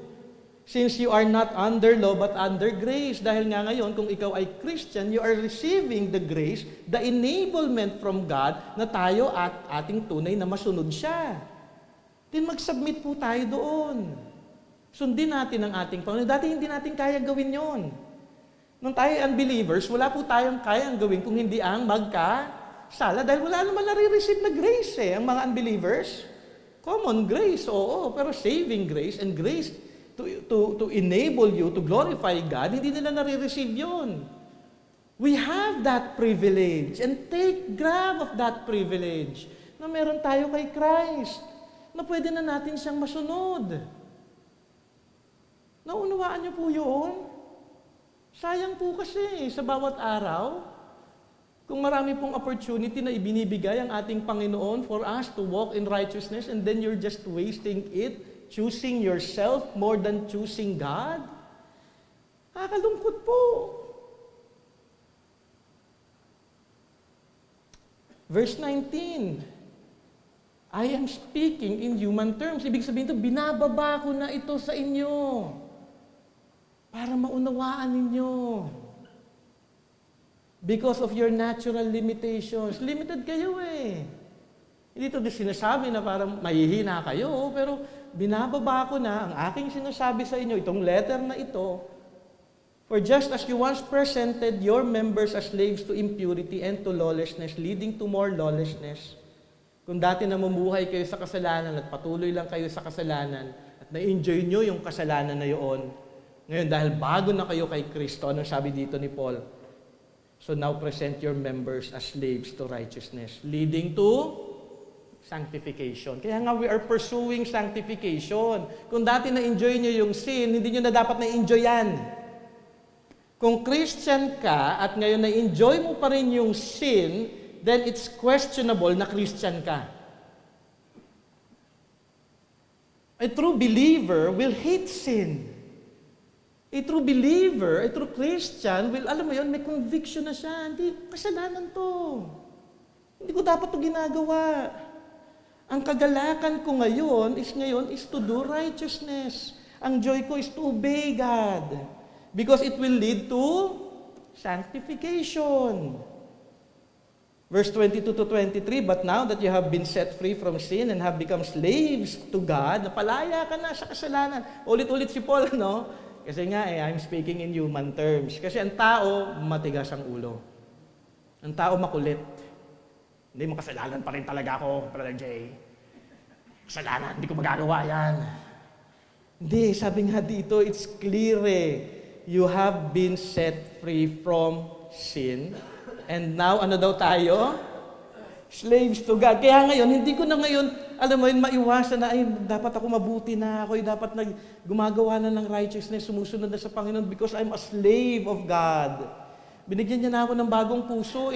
Since you are not under law but under grace. Dahil nga ngayon, kung ikaw ay Christian, you are receiving the grace, the enablement from God na tayo at ating tunay na masunod siya. Then mag-submit po tayo doon. Sundin natin ang ating Panginoon. Dati hindi natin kaya gawin yon. Nung tayo unbelievers, wala po tayong kayang gawin kung hindi ang magkasala. Dahil wala naman nare-receive na grace eh, ang mga unbelievers. Common grace, oo. Pero saving grace and grace to enable you to glorify God, hindi nila nare-receive yun. We have that privilege and take grab of that privilege na meron tayo kay Christ. Na pwede na natin siyang masunod. Naunawaan niyo po yun? Sayang po kasi sa bawat araw, kung marami pong opportunity na ibinibigay ang ating Panginoon for us to walk in righteousness and then you're just wasting it, choosing yourself more than choosing God. Kakalungkot po. Verse 19, I am speaking in human terms. Ibig sabihin ito, binababa ko na ito sa inyo para maunawaan ninyo. Because of your natural limitations. Limited kayo eh. Hindi ito sinasabi na parang mahihina kayo, pero binababa ko na ang aking sinasabi sa inyo, itong letter na ito. For just as you once presented your members as slaves to impurity and to lawlessness, leading to more lawlessness, kung dati namumuhay kayo sa kasalanan at patuloy lang kayo sa kasalanan at na-enjoy nyo yung kasalanan na yun, ngayon dahil bago na kayo kay Kristo, anong sabi dito ni Paul? So now present your members as slaves to righteousness, leading to sanctification. Kaya nga we are pursuing sanctification. Kung dati na-enjoy nyo yung sin, hindi nyo na dapat na-enjoy yan. Kung Christian ka at ngayon na-enjoy mo pa rin yung sin, then it's questionable na Christian ka. A true believer will hate sin. A true believer, a true Christian will, alam mo yun, may conviction na siya. Hindi, kasalanan to. Hindi ko dapat to ginagawa. Ang kagalakan ko ngayon is to do righteousness. Ang joy ko is to obey God. Because it will lead to sanctification. Verse 22 to 23, but now that you have been set free from sin and have become slaves to God, napalaya ka na sa kasalanan. Ulit-ulit si Paul, no? Kasi nga, I'm speaking in human terms. Kasi ang tao, matigas ang ulo. Ang tao makulit. Hindi, makasalanan pa rin talaga ako, Brother Jay. Kasalanan, hindi ko magagawa yan. Hindi, sabi nga dito, it's clear You have been set free from sin. And now, ano daw tayo? Slaves to God. Kaya ngayon, hindi ko na ngayon, alam mo yun, maiwasan na, ay, dapat ako mabuti na, ako dapat gumagawa na ng righteousness, sumusunod na sa Panginoon because I'm a slave of God. Binigyan niya na ako ng bagong puso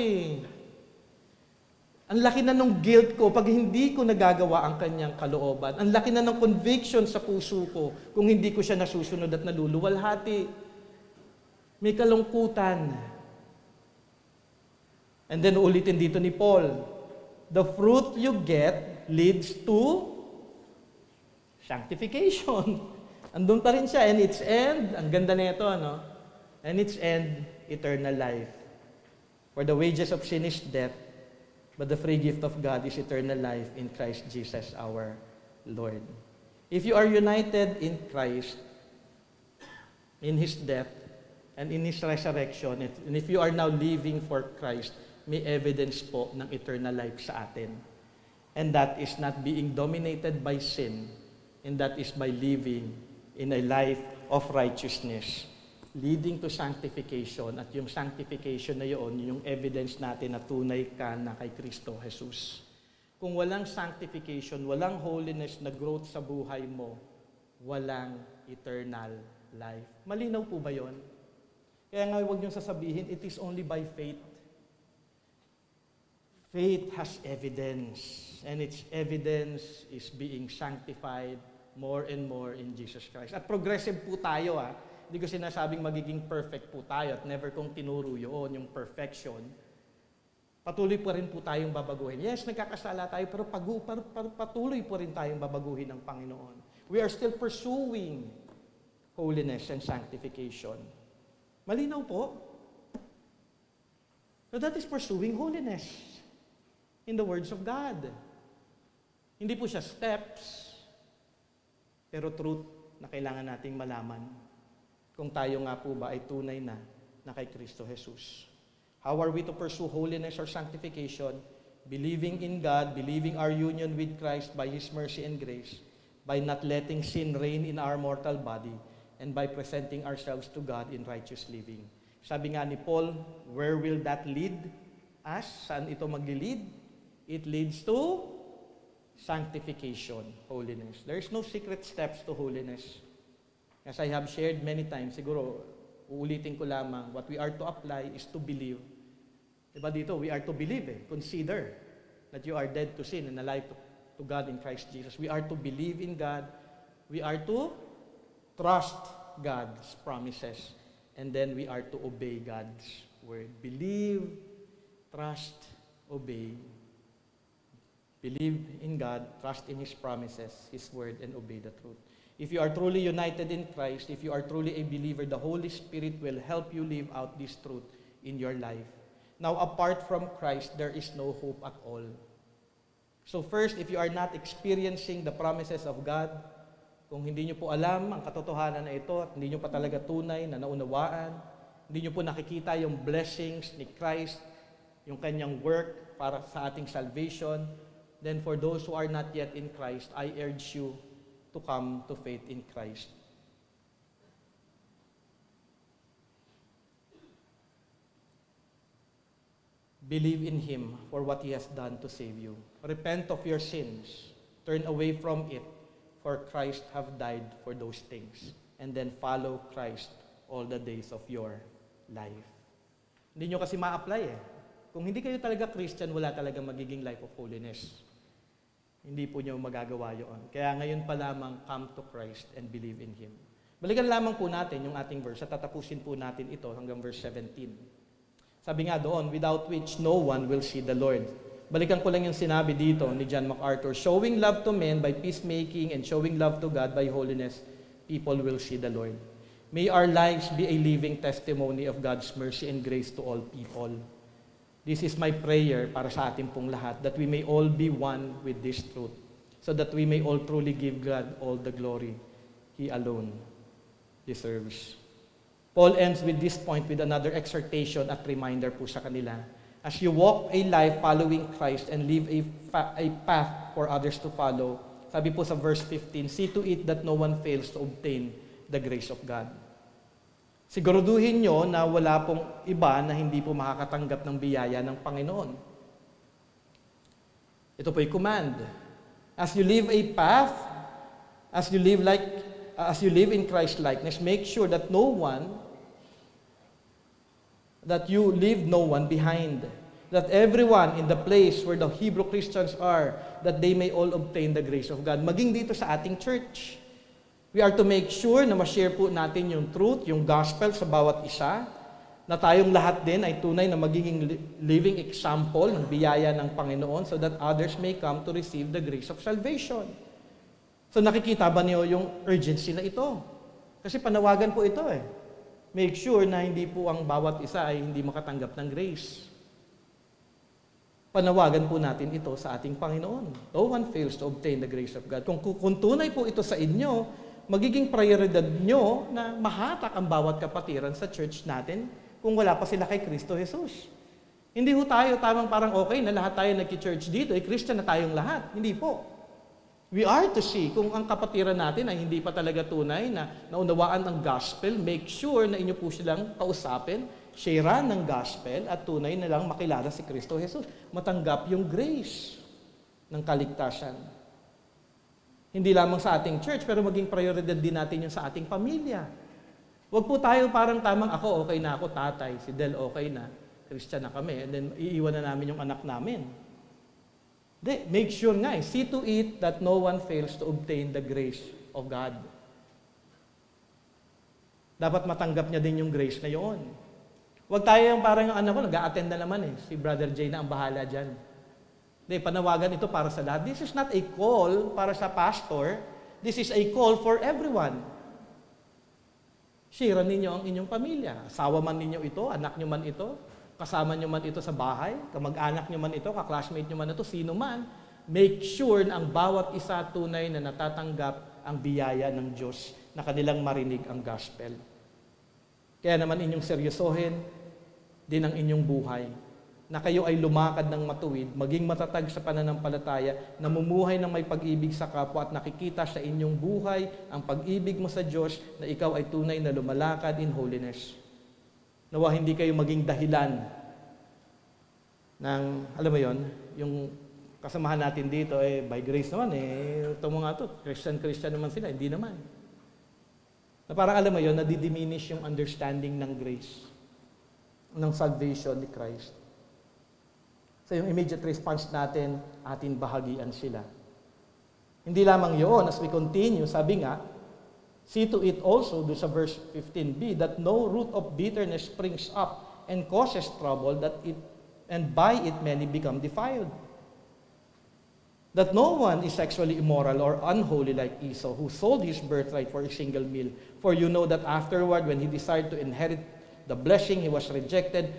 Ang laki na ng guilt ko pag hindi ko nagagawa ang kanyang kalooban. Ang laki na ng conviction sa puso ko kung hindi ko siya nasusunod at naluluwalhati. May kalungkutan. And then ulitin dito ni Paul, the fruit you get leads to sanctification. Andun pa rin siya. And its end, ang ganda nito, ano? And its end, eternal life. For the wages of sin is death, but the free gift of God is eternal life in Christ Jesus our Lord. If you are united in Christ, in His death, and in His resurrection, and if you are now living for Christ, may evidence po ng eternal life sa atin. And that is not being dominated by sin, and that is by living in a life of righteousness, leading to sanctification. At yung sanctification na yun, yung evidence natin na tunay ka na kay Kristo Jesus. Kung walang sanctification, walang holiness na growth sa buhay mo, walang eternal life. Malinaw po ba yun? Kaya nga huwag niyong sasabihin, it is only by faith. Faith has evidence, and its evidence is being sanctified more and more in Jesus Christ. At progressive po tayo, Hindi ko sinasabing magiging perfect po tayo at never kong tinuro yun, yung perfection. Patuloy po rin po tayong babaguhin. Yes, nagkakasala tayo, pero patuloy po rin tayong babaguhin ng Panginoon. We are still pursuing holiness and sanctification. Malinaw po? So that is pursuing holiness in the words of God. Hindi po siya steps, pero truth na kailangan nating malaman kung tayo nga po ba ay tunay na kay Kristo Jesus. How are we to pursue holiness or sanctification? Believing in God, believing our union with Christ by His mercy and grace, by not letting sin reign in our mortal body, and by presenting ourselves to God in righteous living. Sabi nga ni Paul, where will that lead us? Saan ito magli-lead? It leads to sanctification, holiness. There's no secret steps to holiness. As I have shared many times, siguro uulitin ko lamang, what we are to apply is to believe. Diba dito, we are to believe. Consider that you are dead to sin and alive to God in Christ Jesus. We are to believe in God. We are to trust God's promises. And then we are to obey God's word. Believe, trust, obey. Believe in God, trust in His promises, His word, and obey the truth. If you are truly united in Christ, if you are truly a believer, the Holy Spirit will help you live out this truth in your life. Now, apart from Christ, there is no hope at all. So first, if you are not experiencing the promises of God, kung hindi nyo po alam ang katotohanan na ito at hindi nyo pa talaga tunay na naunawaan, hindi nyo po nakikita yung blessings ni Christ, yung kanyang work para sa ating salvation, then for those who are not yet in Christ, I urge you to come to faith in Christ. Believe in Him for what He has done to save you. Repent of your sins. Turn away from it, for Christ have died for those things. And then follow Christ all the days of your life. Hindi nyo kasi ma-apply eh. Kung hindi kayo talaga Christian, wala talaga magiging life of holiness. Hindi po nyo magagawa yun. Kaya ngayon pa lamang, come to Christ and believe in Him. Balikan lamang po natin yung ating verse at tatapusin po natin ito hanggang verse 17. Sabi nga doon, without which no one will see the Lord. Balikan ko lang yung sinabi dito ni John MacArthur, showing love to men by peacemaking and showing love to God by holiness, people will see the Lord. May our lives be a living testimony of God's mercy and grace to all people. This is my prayer para sa ating pong lahat, that we may all be one with this truth, so that we may all truly give God all the glory He alone deserves. Paul ends with this point with another exhortation at reminder po sa kanila. As you walk a life following Christ and live a path for others to follow, sabi po sa verse 15, see to it that no one fails to obtain the grace of God. Siguraduhin nyo na wala pong iba na hindi po makakatanggap ng biyaya ng Panginoon. Ito po yung command. As you live a path, as you live in Christ likeness, make sure that you leave no one behind. That everyone in the place where the Hebrew Christians are, that they may all obtain the grace of God. Maging dito sa ating church. We are to make sure na ma-share po natin yung truth, yung gospel sa bawat isa, na tayong lahat din ay tunay na magiging living example ng biyaya ng Panginoon so that others may come to receive the grace of salvation. So nakikita ba niyo yung urgency na ito? Kasi panawagan po ito eh. Make sure na hindi po ang bawat isa ay hindi makatanggap ng grace. Panawagan po natin ito sa ating Panginoon. No one fails to obtain the grace of God. Kung tunay po ito sa inyo, magiging prioridad nyo na mahatak ang bawat kapatiran sa church natin kung wala pa sila kay Kristo Jesus. Hindi ho tayo tamang parang okay na lahat tayo nagki-church dito, Christian na tayong lahat. Hindi po. We are to see kung ang kapatiran natin ay hindi pa talaga tunay na naunawaan ang gospel, make sure na inyo po silang kausapin, sharean ng gospel at tunay na lang makilala si Kristo Jesus. Matanggap yung grace ng kaligtasan. Hindi lamang sa ating church, pero maging prioridad din natin yung sa ating pamilya. Huwag po tayo parang tamang ako, okay na ako, tatay, si Del okay na, Christian na kami, and then iiwan na namin yung anak namin. Make sure nga, see to it that no one fails to obtain the grace of God. Dapat matanggap niya din yung grace na yun. Huwag tayo yung parang yung anak ko, nag-a-attend na naman eh. Si Brother Jay na ang bahala dyan. Hindi, panawagan ito para sa lahat. This is not a call para sa pastor. This is a call for everyone. Share ninyo ang inyong pamilya. Asawa man ninyo ito, anak nyo man ito, kasama nyo man ito sa bahay, kamag-anak nyo man ito, kaklasmate nyo man ito, sino man, make sure na ang bawat isa tunay na natatanggap ang biyaya ng Diyos na kanilang marinig ang gospel. Kaya naman inyong seryosohin din ang inyong buhay, na kayo ay lumakad ng matuwid, maging matatag sa pananampalataya, namumuhay ng may pag-ibig sa kapwa at nakikita sa inyong buhay ang pag-ibig mo sa Diyos na ikaw ay tunay na lumalakad in holiness. Nawa hindi kayo maging dahilan ng, alam mo yon, yung kasamahan natin dito, by grace naman, itong mga to, Christian naman sila, hindi naman. Na parang alam mo yon, nadidiminish yung understanding ng grace, ng salvation ni Christ. So yung immediate response natin, atin bahagian sila. Hindi lamang yun, as we continue, sabi nga, see to it also, do sa verse 15b, that no root of bitterness springs up and causes trouble, and by it many become defiled. That no one is sexually immoral or unholy like Esau, who sold his birthright for a single meal. For you know that afterward, when he desired to inherit the blessing, he was rejected,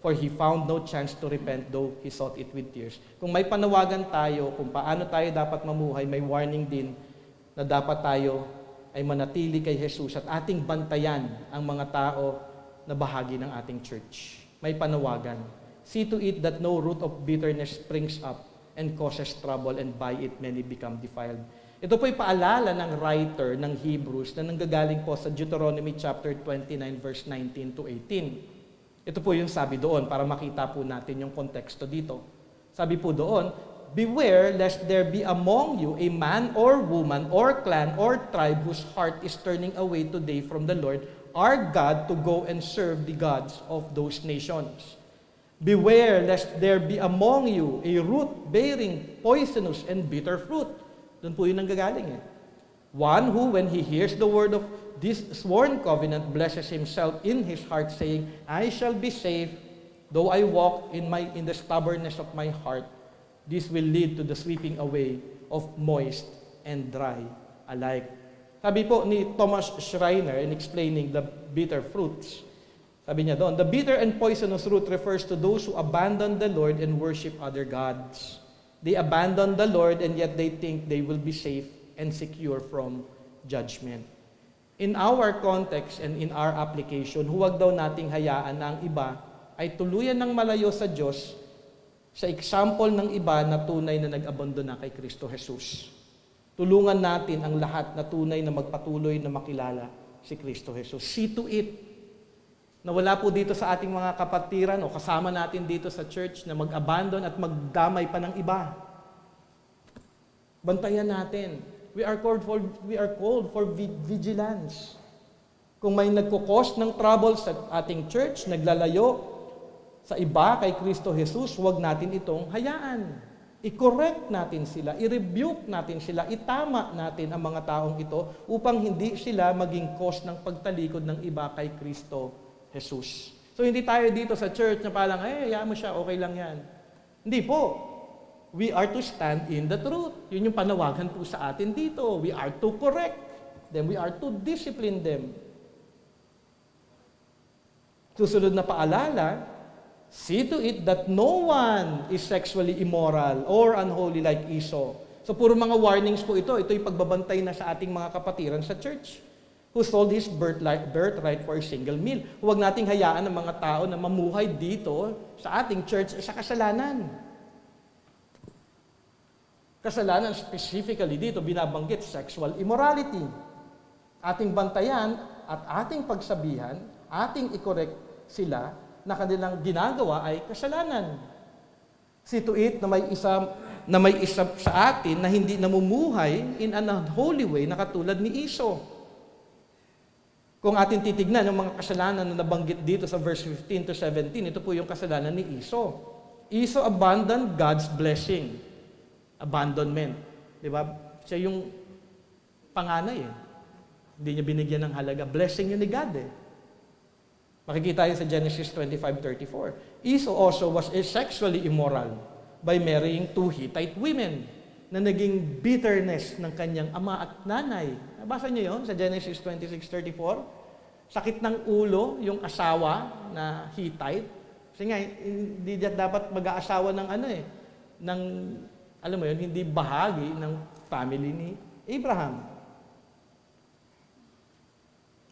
for he found no chance to repent, though he sought it with tears. Kung may panawagan tayo, kung paano tayo dapat mamuhay, may warning din na dapat tayo ay manatili kay Jesus at ating bantayan ang mga tao na bahagi ng ating church. May panawagan. See to it that no root of bitterness springs up and causes trouble, and by it many become defiled. Ito po'y paalala ng writer ng Hebrews na nanggagaling po sa Deuteronomy chapter 29 verse 19 to 18. Ito po yung sabi doon para makita po natin yung konteksto dito. Sabi po doon, beware lest there be among you a man or woman or clan or tribe whose heart is turning away today from the Lord our God to go and serve the gods of those nations. Beware lest there be among you a root bearing poisonous and bitter fruit. Doon po yun nanggagaling eh. One who, when he hears the word of this sworn covenant, blesses himself in his heart, saying, I shall be safe, though I walk in the stubbornness of my heart. This will lead to the sweeping away of moist and dry alike. Sabi po ni Thomas Schreiner in explaining the bitter fruits, sabi niya doon, the bitter and poisonous root refers to those who abandon the Lord and worship other gods. They abandon the Lord and yet they think they will be safe and secure from judgment. In our context and in our application, huwag daw nating hayaan na ang iba ay tuluyan ng malayo sa Diyos sa example ng iba na tunay na nag-abandona kay Kristo Jesus. Tulungan natin ang lahat na tunay na magpatuloy na makilala si Kristo Jesus. See to it na wala po dito sa ating mga kapatiran o kasama natin dito sa church na mag-abandon at magdamay pa ng iba. Bantayan natin. We are called for vigilance. Kung may nagkukos ng trouble sa ating church, naglalayo sa iba kay Kristo Jesus, huwag natin itong hayaan. I-correct natin sila, i-rebuke natin sila, itama natin ang mga taong ito upang hindi sila maging cause ng pagtalikod ng iba kay Kristo Jesus. So hindi tayo dito sa church na parang, hayaan mo siya, okay lang yan. Hindi po. We are to stand in the truth. Yun yung panawagan po sa atin dito. We are to correct them. We are to discipline them. Susunod na paalala, see to it that no one is sexually immoral or unholy like Esau. So puro mga warnings po ito. Ito yung pagbabantay na sa ating mga kapatiran sa church who sold his birthright for a single meal. Huwag nating hayaan ng mga tao na mamuhay dito sa ating church sa kasalanan. Kasalanan specifically dito, binabanggit sexual immorality. Ating bantayan at ating pagsabihan, ating i-correct sila na kanilang ginagawa ay kasalanan. See to it na may isa sa atin na hindi namumuhay in an unholy way na katulad ni Esau. Kung atin titignan yung mga kasalanan na nabanggit dito sa verse 15 to 17, ito po yung kasalanan ni Esau. Esau abandoned God's blessing. Abandonment. Di ba? Siya yung panganay eh. Hindi niya binigyan ng halaga. Blessing yun ni God eh. Makikita yun sa Genesis 25:34. Esau also was sexually immoral by marrying two Hittite women na naging bitterness ng kanyang ama at nanay. Nabasa niyo yun sa Genesis 26:34? Sakit ng ulo yung asawa na Hittite. Kasi nga, hindi dapat mag-aasawa ng alam mo yun, hindi bahagi ng family ni Abraham.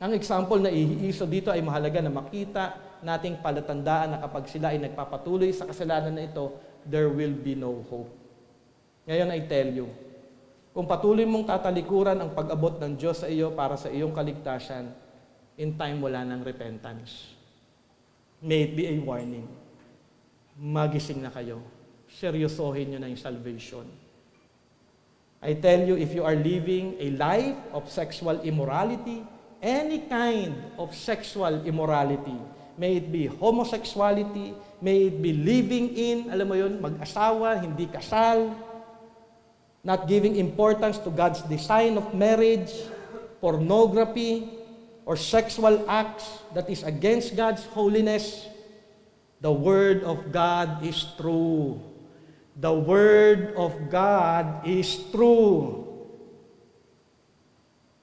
Ang example na iiso dito ay mahalaga na makita nating palatandaan na kapag sila ay nagpapatuloy sa kasalanan na ito, there will be no hope. Ngayon I tell you, kung patuloy mong tatalikuran ang pag-abot ng Diyos sa iyo para sa iyong kaligtasan, in time wala ng repentance. May it be a warning. Magising na kayo. Seryosohin nyo na yung salvation. I tell you, if you are living a life of sexual immorality, any kind of sexual immorality, may it be homosexuality, may it be living in, alam mo yun, mag-asawa, hindi kasal, not giving importance to God's design of marriage, pornography, or sexual acts that is against God's holiness, the Word of God is true. The Word of God is true.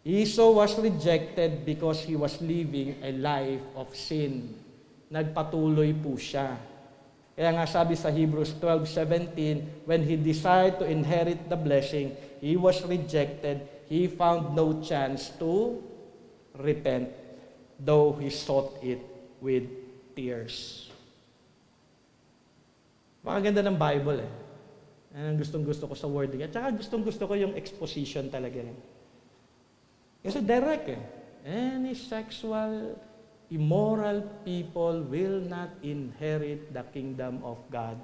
Esau was rejected because he was living a life of sin. nagpatuloy po siya. Kaya nga sabi sa Hebrews 12:17, when he desired to inherit the blessing, he was rejected. He found no chance to repent, though he sought it with tears. Makaganda ng Bible eh. Ang gustong-gusto ko sa wording. At saka gustong-gusto ko yung exposition talaga. Kasi direct eh. Any sexual, immoral people will not inherit the kingdom of God.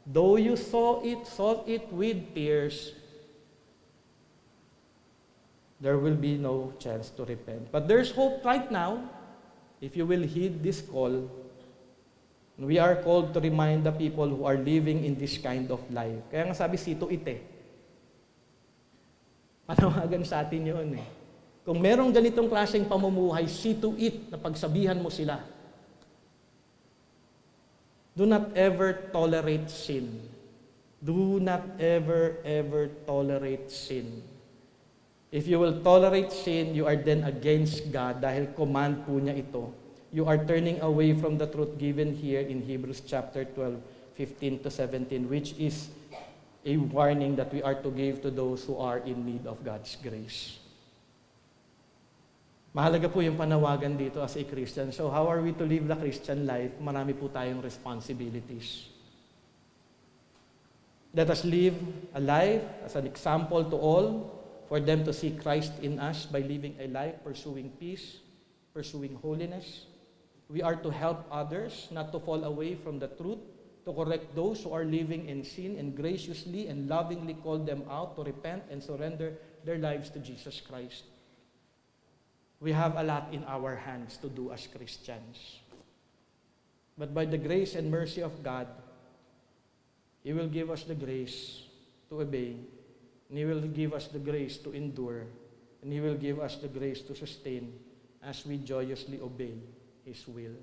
Though you sought it with tears, there will be no chance to repent. But there's hope right now, if you will heed this call. We are called to remind the people who are living in this kind of life. Kaya nga sabi, see to it eh. Panawagan sa atin yun eh. Kung merong ganitong klaseng pamumuhay, see to it na pagsabihan mo sila. Do not ever tolerate sin. Do not ever tolerate sin. If you will tolerate sin, you are then against God dahil command po niya ito. You are turning away from the truth given here in Hebrews chapter 12:15-17, which is a warning that we are to give to those who are in need of God's grace. Mahalaga po yung panawagan dito as a Christian. So how are we to live the Christian life? Marami po tayong responsibilities. Let us live a life as an example to all for them to see Christ in us by living a life pursuing peace, pursuing holiness. We are to help others not to fall away from the truth, to correct those who are living in sin, and graciously and lovingly call them out to repent and surrender their lives to Jesus Christ. We have a lot in our hands to do as Christians. But by the grace and mercy of God, He will give us the grace to obey, and He will give us the grace to endure, and He will give us the grace to sustain as we joyously obey His will.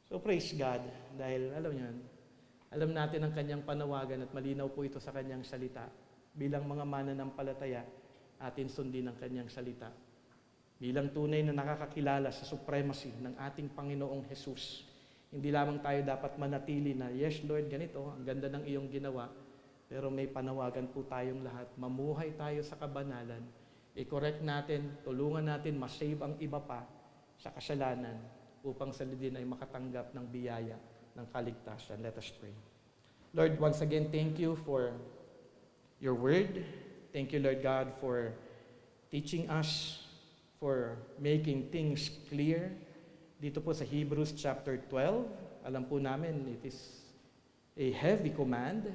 So praise God, dahil alam natin ang Kanyang panawagan at malinaw po ito sa Kanyang salita. Bilang mga mananampalataya, atin sundin ang Kanyang salita. Bilang tunay na nakakakilala sa supremacy ng ating Panginoong Jesus, hindi lamang tayo dapat manatili na, yes Lord, ganito, ang ganda ng iyong ginawa, pero may panawagan po tayong lahat. Mamuhay tayo sa kabanalan, i-correct natin, tulungan natin, masave ang iba pa sa kasalanan upang sila din ay makatanggap ng biyaya ng kaligtasan. Let us pray. Lord, once again, thank you for your word. Thank you, Lord God, for teaching us, for making things clear. Dito po sa Hebrews chapter 12, alam po namin it is a heavy command,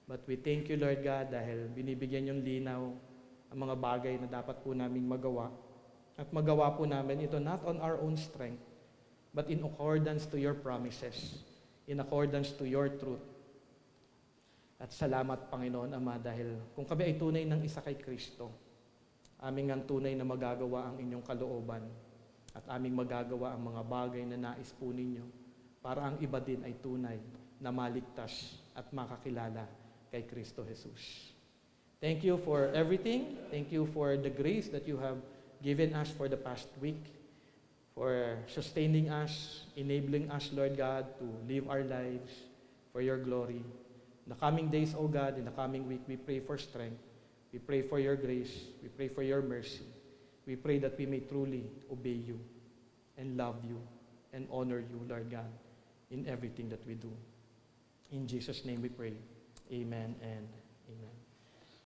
but we thank you, Lord God, dahil binibigyan yung linaw ang mga bagay na dapat po naming magawa. At magawa po namin ito not on our own strength, but in accordance to your promises, in accordance to your truth. At salamat, Panginoon Ama, dahil kung kami ay tunay ng isa kay Kristo, aming ang tunay na magagawa ang inyong kalooban at aming magagawa ang mga bagay na nais po ninyo para ang iba din ay tunay na maligtas at makakilala kay Kristo Jesus. Thank you for everything. Thank you for the grace that you have given us for the past week, for sustaining us, enabling us, Lord God, to live our lives for your glory. In the coming days, O God, in the coming week, we pray for strength. We pray for your grace. We pray for your mercy. We pray that we may truly obey you and love you and honor you, Lord God, in everything that we do. In Jesus' name we pray. Amen and amen.